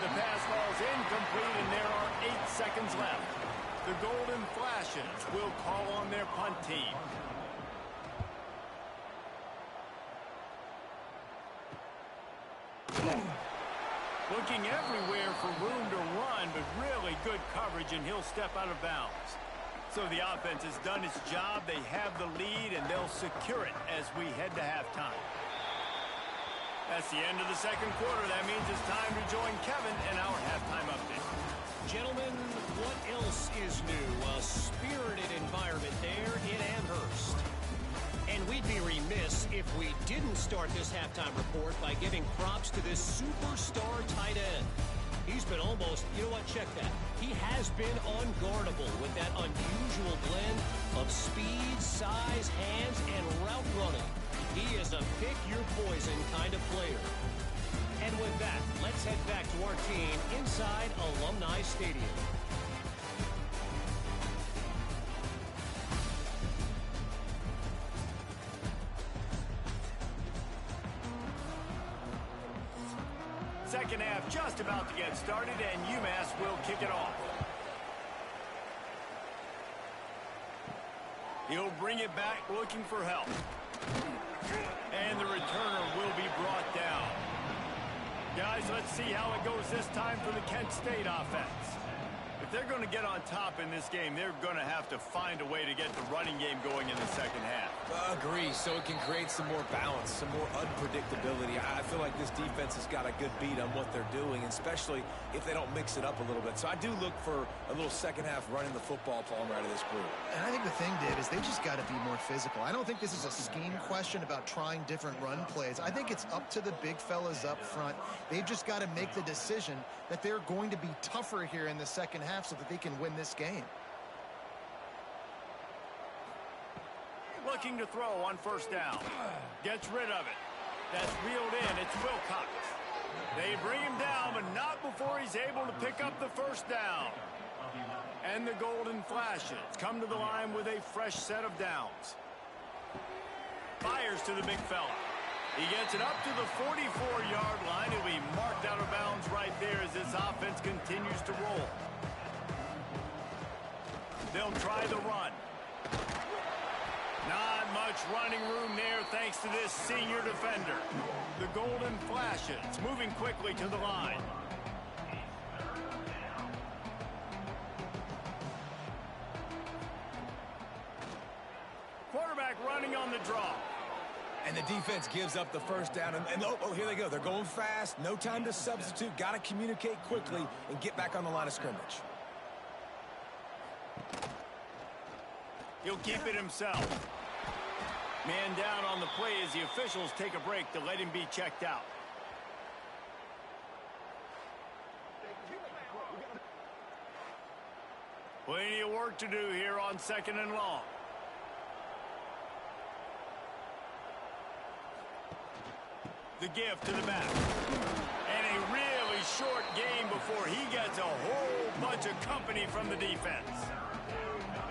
[SPEAKER 1] The pass falls incomplete, and there are 8 seconds left. The Golden Flashes will call on their punt team. Looking everywhere for room to run, but really good coverage, and he'll step out of bounds. So the offense has done its job. They have the lead, and they'll secure it as we head to halftime. That's the end of the second quarter. That means it's time to join Kevin in our halftime update.
[SPEAKER 4] Gentlemen, what else is new? A spirited environment there in Amherst. And we'd be remiss if we didn't start this halftime report by giving props to this superstar tight end. He's been almost, you know what, check that. He has been unguardable with that unusual blend of speed, size, hands, and route running. He is a pick-your-poison kind of player. And with that, let's head back to our team inside Alumni Stadium.
[SPEAKER 1] Second half just about to get started, and UMass will kick it off. He'll bring it back looking for help. And the returner will be brought down. Guys, let's see how it goes this time for the Kent State offense. If they're going to get on top in this game, they're going to have to find a way to get the running game going in the second half.
[SPEAKER 3] Agree, so it can create some more balance, some more unpredictability. I feel like this defense has got a good beat on what they're doing, especially if they don't mix it up a little bit. So I do look for a little second half running the football palm right of this group.
[SPEAKER 2] And I think the thing, Dave, is they just got to be more physical. I don't think this is a scheme question about trying different run plays. I think it's up to the big fellas up front. They've just got to make the decision that they're going to be tougher here in the second half so that they can win this game.
[SPEAKER 1] Looking to throw on first down. Gets rid of it. That's reeled in. It's Wilcox. They bring him down, but not before he's able to pick up the first down. And the Golden Flashes come to the line with a fresh set of downs. Fires to the big fella. He gets it up to the 44-yard line. He'll be marked out of bounds right there as this offense continues to roll. They'll try the run. Not much running room there thanks to this senior defender. The Golden Flashes moving quickly to the line. Quarterback running on the draw.
[SPEAKER 3] And the defense gives up the first down. And oh, here they go. They're going fast. No time to substitute. Got to communicate quickly and get back on the line of scrimmage.
[SPEAKER 1] He'll keep it himself. Man down on the play as the officials take a break to let him be checked out. Plenty of work to do here on second and long. The give to the back. And a really short game before he gets a whole bunch of company from the defense.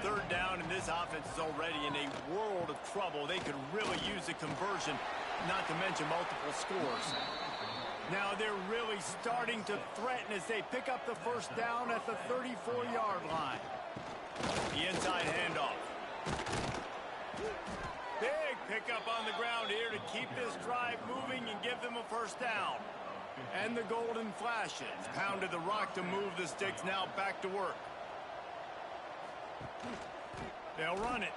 [SPEAKER 1] Third down, and this offense is already in a world of trouble. They could really use a conversion, not to mention multiple scores. Now they're really starting to threaten as they pick up the first down at the 34-yard line. The inside handoff. Big pickup on the ground here to keep this drive moving and give them a first down. And the Golden Flashes pounded the rock to move the sticks, now back to work. They'll run it.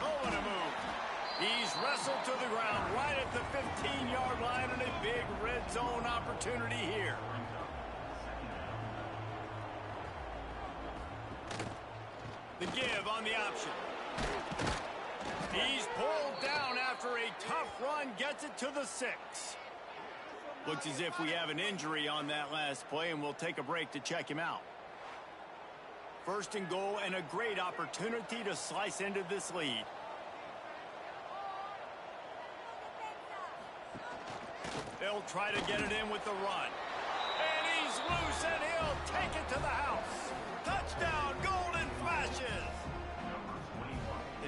[SPEAKER 1] Oh, what a move. He's wrestled to the ground right at the 15-yard line, and a big red zone opportunity here. The give on the option. He's pulled down after a tough run, gets it to the 6. Looks as if we have an injury on that last play, and we'll take a break to check him out. First and goal, and a great opportunity to slice into this lead. They'll try to get it in with the run. And he's loose, and he'll take it to the house. Touchdown, Golden Flashes!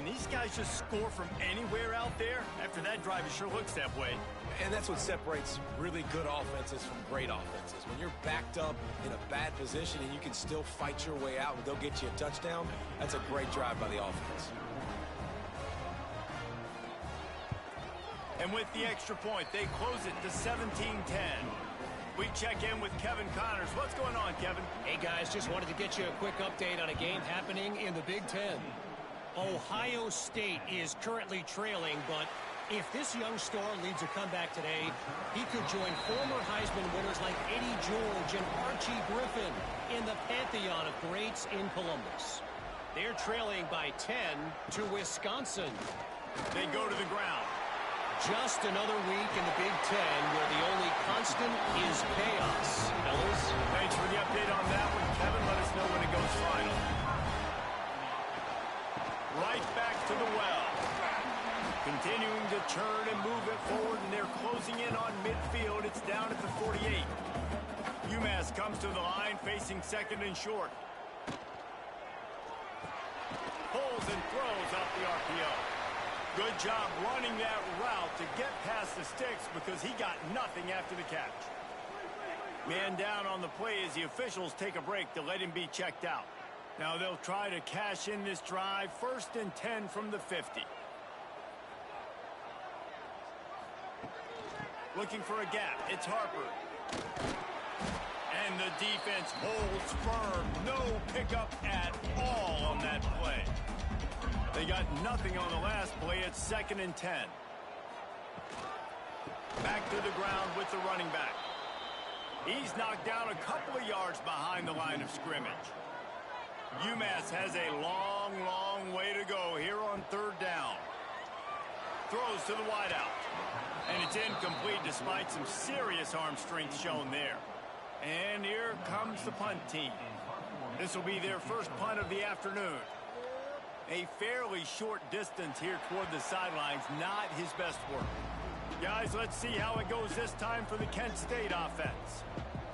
[SPEAKER 1] Can these guys just score from anywhere out there? After that drive, it sure looks that way.
[SPEAKER 3] And that's what separates really good offenses from great offenses. When you're backed up in a bad position and you can still fight your way out and go get you a touchdown, that's a great drive by the offense.
[SPEAKER 1] And with the extra point, they close it to 17-10. We check in with Kevin Connors. What's going on, Kevin?
[SPEAKER 4] Hey, guys, just wanted to get you a quick update on a game happening in the Big Ten. Ohio State is currently trailing, but if this young star leads a comeback today, he could join former Heisman winners like Eddie George and Archie Griffin in the pantheon of greats in Columbus. They're trailing by 10 to Wisconsin.
[SPEAKER 1] They go to the ground.
[SPEAKER 4] Just another week in the Big Ten where the only constant is chaos. Fellas?
[SPEAKER 1] Thanks for the update on that one, Kevin. Let us know when it goes final. Right back to the well. Continuing to turn and move it forward, and they're closing in on midfield. It's down at the 48. UMass comes to the line, facing second and short. Pulls and throws off the RPO. Good job running that route to get past the sticks because he got nothing after the catch. Man down on the play as the officials take a break to let him be checked out. Now they'll try to cash in this drive. 1st and 10 from the 50. Looking for a gap. It's Harper. And the defense holds firm. No pickup at all on that play. They got nothing on the last play. It's 2nd and 10. Back to the ground with the running back. He's knocked down a couple of yards behind the line of scrimmage. UMass has a long, long way to go here on 3rd down. Throws to the wideout. And it's incomplete despite some serious arm strength shown there. And here comes the punt team. This will be their first punt of the afternoon. A fairly short distance here toward the sidelines, not his best work. Guys, let's see how it goes this time for the Kent State offense.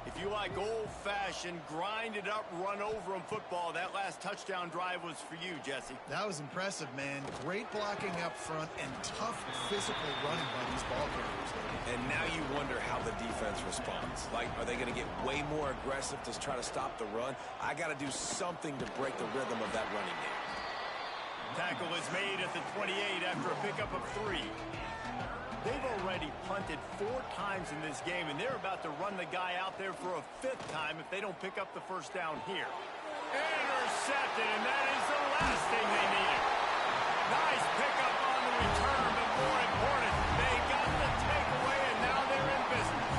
[SPEAKER 1] If you like old-fashioned, grind-it-up, run-over-'em football, that last touchdown drive was for you, Jesse.
[SPEAKER 2] That was impressive, man. Great blocking up front and tough physical running by these ball carriers.
[SPEAKER 3] And now you wonder how the defense responds. Like, are they going to get way more aggressive to try to stop the run? I got to do something to break the rhythm of that running game.
[SPEAKER 1] Tackle is made at the 28 after a pickup of 3. They've already punted 4 times in this game, and they're about to run the guy out there for a 5th time if they don't pick up the first down here. Intercepted, and that is the last thing they needed. Nice pickup on the return, but more important, they got the takeaway, and now they're in business.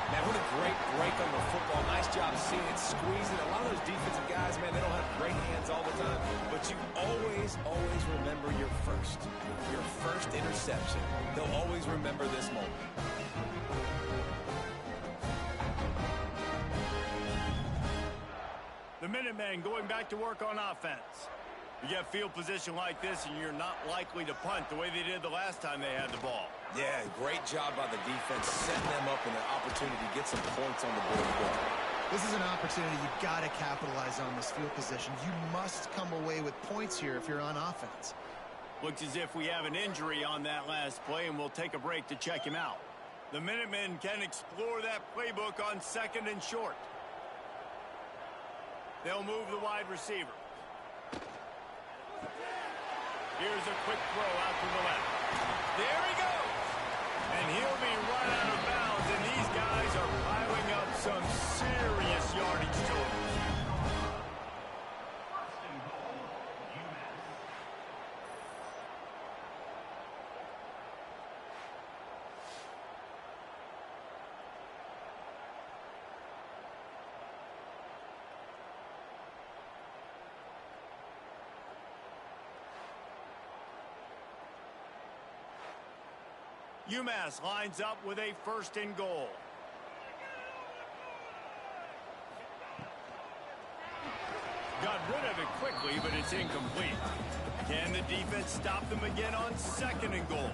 [SPEAKER 3] Man, what a great break on the football. Nice job seeing it, squeezing. A lot of those defensive guys, man, they don't have great hands all the time, but you always remember your first interception. They'll always remember this moment.
[SPEAKER 1] The Minutemen going back to work on offense. You get field position like this, and you're not likely to punt the way they did the last time they had the ball.
[SPEAKER 3] Yeah, great job by the defense, setting them up in an opportunity to get some points on the board quickly.
[SPEAKER 2] This is an opportunity you've got to capitalize on this field position. You must come away with points here if you're on offense.
[SPEAKER 1] Looks as if we have an injury on that last play, and we'll take a break to check him out. The Minutemen can explore that playbook on 2nd and short. They'll move the wide receiver. Here's a quick throw out to the left. There he goes! And he'll be run out of bounds, and these guys are piling up some serious yardage totals. UMass lines up with a 1st and goal. Got rid of it quickly, but it's incomplete. Can the defense stop them again on 2nd and goal?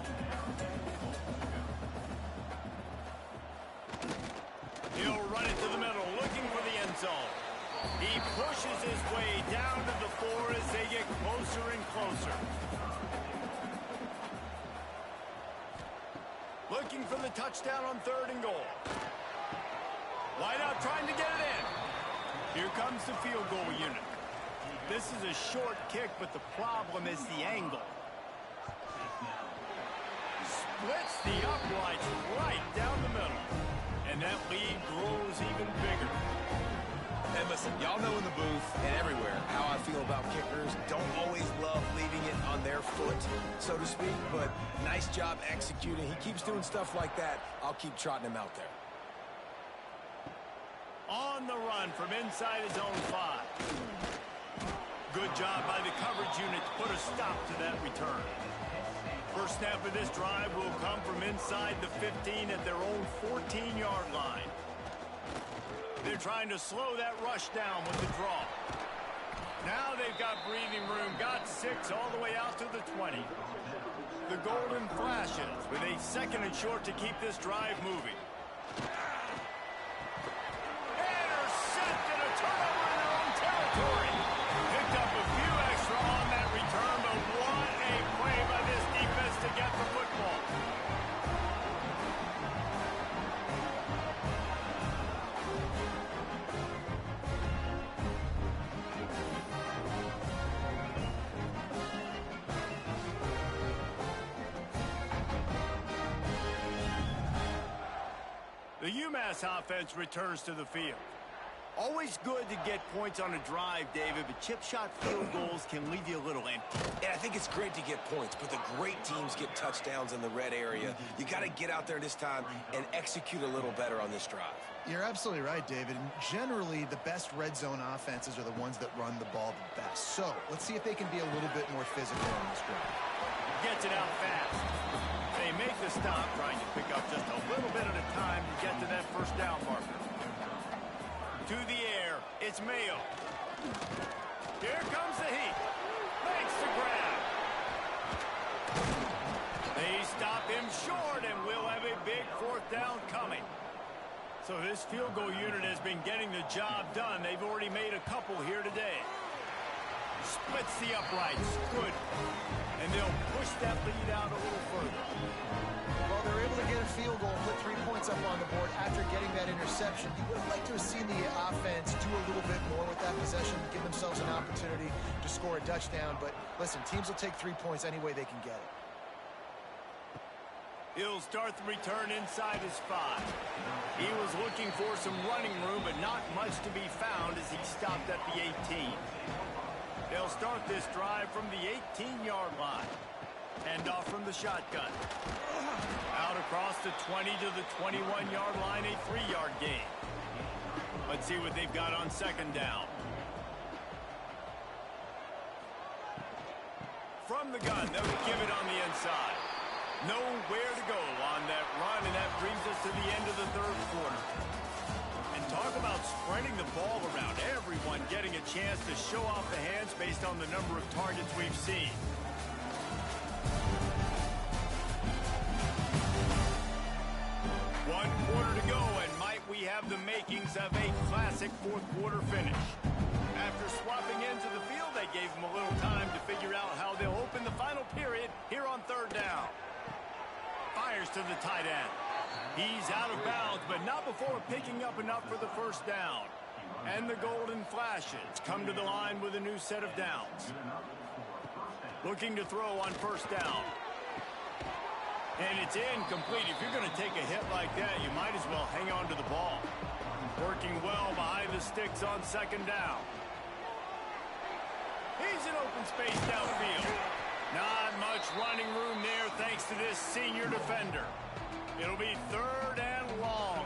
[SPEAKER 1] He'll run it to the middle, looking for the end zone. He pushes his way down to the floor as they get closer and closer. Looking for the touchdown on 3rd and goal. Wide out trying to get it in. Here comes the field goal unit. This is a short kick, but the problem is the angle. Splits the uprights right down the middle. And that lead grows even bigger.
[SPEAKER 3] And listen, y'all know in the booth and everywhere how I feel about kickers. Don't always love leaving it on their foot, so to speak, but nice job executing. He keeps doing stuff like that. I'll keep trotting him out there.
[SPEAKER 1] On the run from inside his own 5. Good job by the coverage unit to put a stop to that return. First snap of this drive will come from inside the 15 at their own 14-yard line. They're trying to slow that rush down with the draw. Now they've got breathing room, got 6 all the way out to the 20. The Golden Flashes with a 2nd and short to keep this drive moving. Intercepted, a turnover in their own territory. Picked up a few extra on that return, but what a play by this defense to get the football. The UMass offense returns to the field. Always good to get points on a drive, David, but chip shot field goals can leave you a little empty.
[SPEAKER 3] And I think it's great to get points, but the great teams get touchdowns in the red area. You got to get out there this time and execute a little better on this drive.
[SPEAKER 2] You're absolutely right, David. And generally, the best red zone offenses are the ones that run the ball the best. So let's see if they can be a little bit more physical on this drive.
[SPEAKER 1] Gets it out fast. They make the stop, trying to pick up just a little bit at a time to get to that first down marker. To the air, it's Mayo. Here comes the heat. Makes the grab. They stop him short, and we'll have a big 4th down coming. So this field goal unit has been getting the job done. They've already made a couple here today. Splits the uprights. Good. And they'll push that lead out a little further.
[SPEAKER 2] Well, they're able to get a field goal and put 3 points up on the board after getting that interception. You would have liked to have seen the offense do a little bit more with that possession, give themselves an opportunity to score a touchdown. But listen, teams will take 3 points any way they can get it.
[SPEAKER 1] He'll start the return inside his 5. He was looking for some running room, but not much to be found as he stopped at the 18. They'll start this drive from the 18-yard line. Hand off from the shotgun. Out across the 20 to the 21-yard line, a 3-yard gain. Let's see what they've got on 2nd down. From the gun, they'll give it on the inside. Nowhere to go on that run, and that brings us to the end of the 3rd quarter. And talk about spreading the ball around. Everyone getting a chance to show off the hands based on the number of targets we've seen. One quarter to go, and might we have the makings of a classic 4th quarter finish. After swapping into the field, they gave them a little time to figure out how they'll open the final period here on 3rd down. Fires to the tight end. He's out of bounds, but not before picking up enough for the 1st down. And the Golden Flashes come to the line with a new set of downs. Looking to throw on 1st down. And it's incomplete. If you're going to take a hit like that, you might as well hang on to the ball. Working well behind the sticks on 2nd down. He's in open space downfield. Not much running room there thanks to this senior defender. It'll be 3rd and long.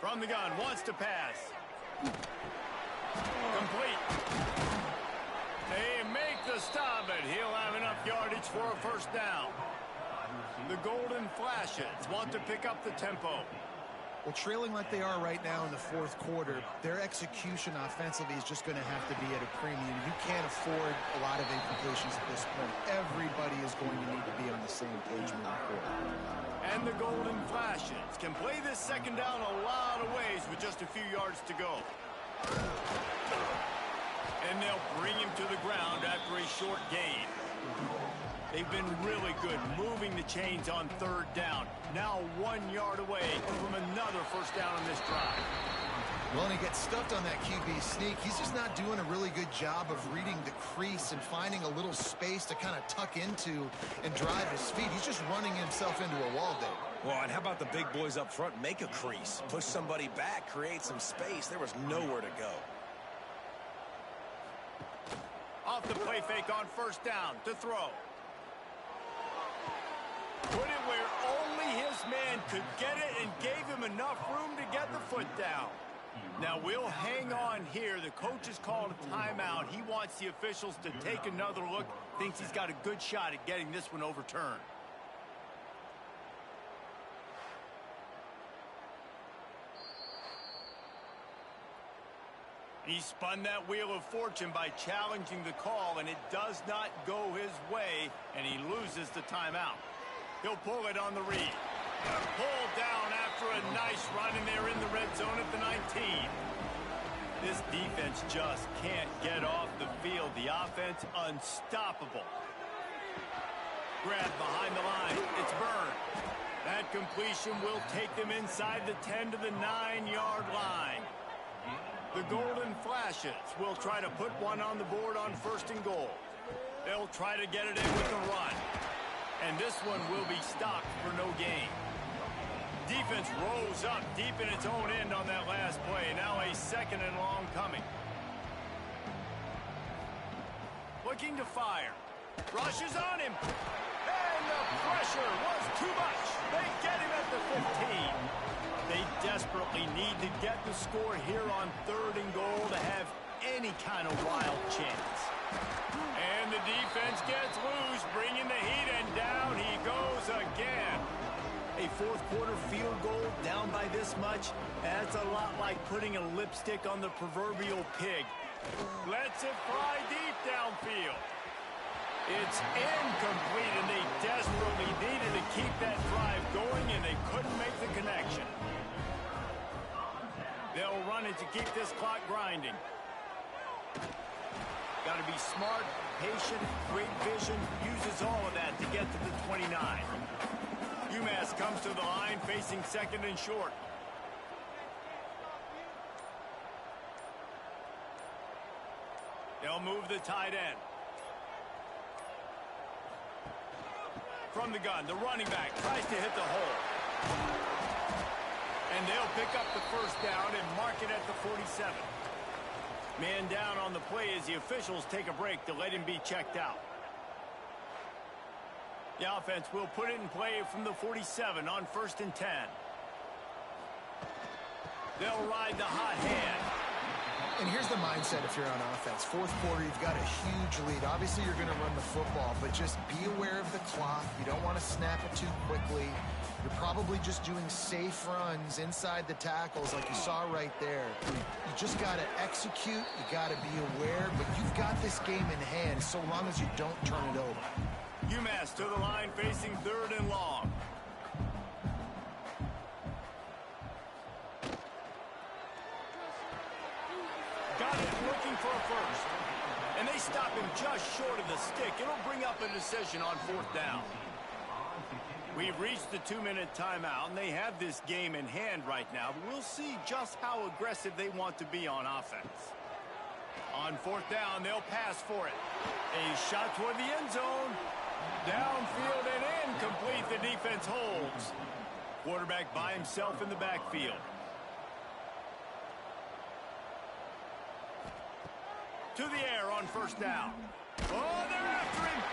[SPEAKER 1] From the gun, wants to pass. Complete. They make the stop, and he'll have enough yardage for a 1st down. The Golden Flashes want to pick up the tempo.
[SPEAKER 2] Well, trailing like they are right now in the fourth quarter, their execution offensively is just going to have to be at a premium. You can't afford a lot of incompletions at this point. Everybody is going to need to be on the same page moving forward.
[SPEAKER 1] And the Golden Flashes can play this second down a lot of ways with just a few yards to go. And they'll bring him to the ground after a short gain. They've been really good moving the chains on third down. Now 1 yard away from another first down on this drive.
[SPEAKER 2] Well, and he gets stuffed on that QB sneak. He's just not doing a really good job of reading the crease and finding a little space to kind of tuck into and drive his feet. He's just running himself into a wall there.
[SPEAKER 3] Well, and how about the big boys up front? Make a crease, push somebody back, create some space. There was nowhere to go.
[SPEAKER 1] Off the play fake on first down to throw. Put it where only his man could get it and gave him enough room to get the foot down. Now we'll hang on here. The coach has called a timeout. He wants the officials to take another look. Thinks he's got a good shot at getting this one overturned. He spun that wheel of fortune by challenging the call, and it does not go his way, and he loses the timeout. He'll pull it on the read. Pulled down after a nice run, and they're in the red zone at the 19. This defense just can't get off the field. The offense unstoppable. Grab behind the line. It's Byrne. That completion will take them inside the 10 to the 9-yard line. The Golden Flashes will try to put one on the board on first and goal. They'll try to get it in with a run. And this one will be stopped for no gain. Defense rose up deep in its own end on that last play. Now a second and long coming. Looking to fire. Rushes on him. And the pressure was too much. They get him at the 15. They desperately need to get the score here on third and goal to have any kind of wild chance. And the defense gets loose, bringing the heat, and down he goes again. A fourth quarter field goal down by this much, that's a lot like putting a lipstick on the proverbial pig. Lets it fly deep downfield. It's incomplete, and they desperately needed to keep that drive going, and they couldn't make the connection. They'll run it to keep this clock grinding. Got to be smart, patient, great vision, uses all of that to get to the 29. UMass comes to the line facing second and short. They'll move the tight end. From the gun, the running back tries to hit the hole. And they'll pick up the first down and mark it at the 47. Man down on the play as the officials take a break to let him be checked out. The offense will put it in play from the 47 on first and 10. They'll ride the hot hand.
[SPEAKER 2] And here's the mindset if you're on offense. Fourth quarter, you've got a huge lead. Obviously, you're going to run the football, but just be aware of the clock. You don't want to snap it too quickly. You're probably just doing safe runs inside the tackles like you saw right there. You just got to execute. You got to be aware, but you've got this game in hand so long as you don't turn it over.
[SPEAKER 1] UMass to the line facing third and long. Got it looking for a first. And they stop him just short of the stick. It'll bring up a decision on fourth down. We've reached the 2-minute timeout, and they have this game in hand right now. But we'll see just how aggressive they want to be on offense. On fourth down, they'll pass for it. A shot toward the end zone. Downfield and incomplete. The defense holds. Quarterback by himself in the backfield. To the air on first down. Oh, they're after him.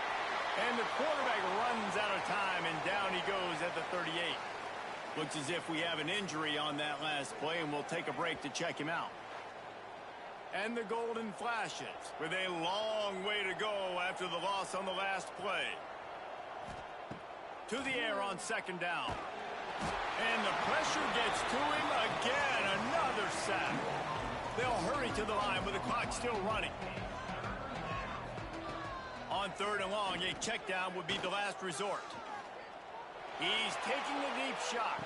[SPEAKER 1] And the quarterback runs out of time, and down he goes at the 38. Looks as if we have an injury on that last play, and we'll take a break to check him out. And the Golden Flashes with a long way to go after the loss on the last play. To the air on second down. And the pressure gets to him again. Another sack. They'll hurry to the line with the clock still running. On 3rd and long, a check down would be the last resort. He's taking the deep shot.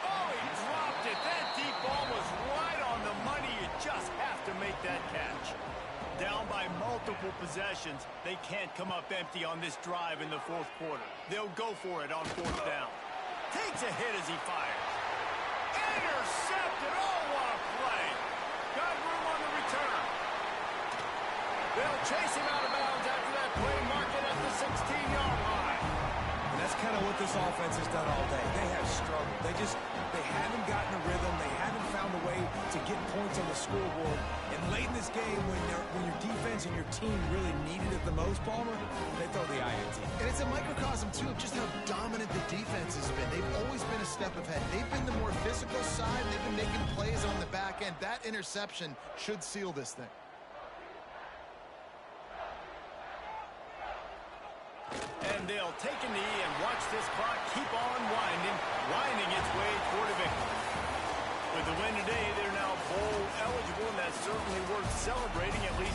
[SPEAKER 1] Oh, he dropped it. That deep ball was right on the money. You just have to make that catch. Down by multiple possessions, they can't come up empty on this drive in the 4th quarter. They'll go for it on 4th down. Takes a hit as he fires. Intercepted. Oh, what a play. Got room on the return. They'll chase him out of bounds after that play, mark it at the 16-yard line.
[SPEAKER 3] And that's kind of what this offense has done all day. They have struggled. They haven't gotten a rhythm. They haven't found a way to get points on the scoreboard. And late in this game, when your defense and your team really needed it the most, Palmer, they throw the INT.
[SPEAKER 2] And it's a microcosm, too, of just how dominant the defense has been. They've always been a step ahead. They've been the more physical side. They've been making plays on the back end. That interception should seal this thing.
[SPEAKER 1] And they'll take a knee and watch this clock keep on winding its way toward a victory. With the win today, they're now bowl eligible, and that's certainly worth celebrating, at least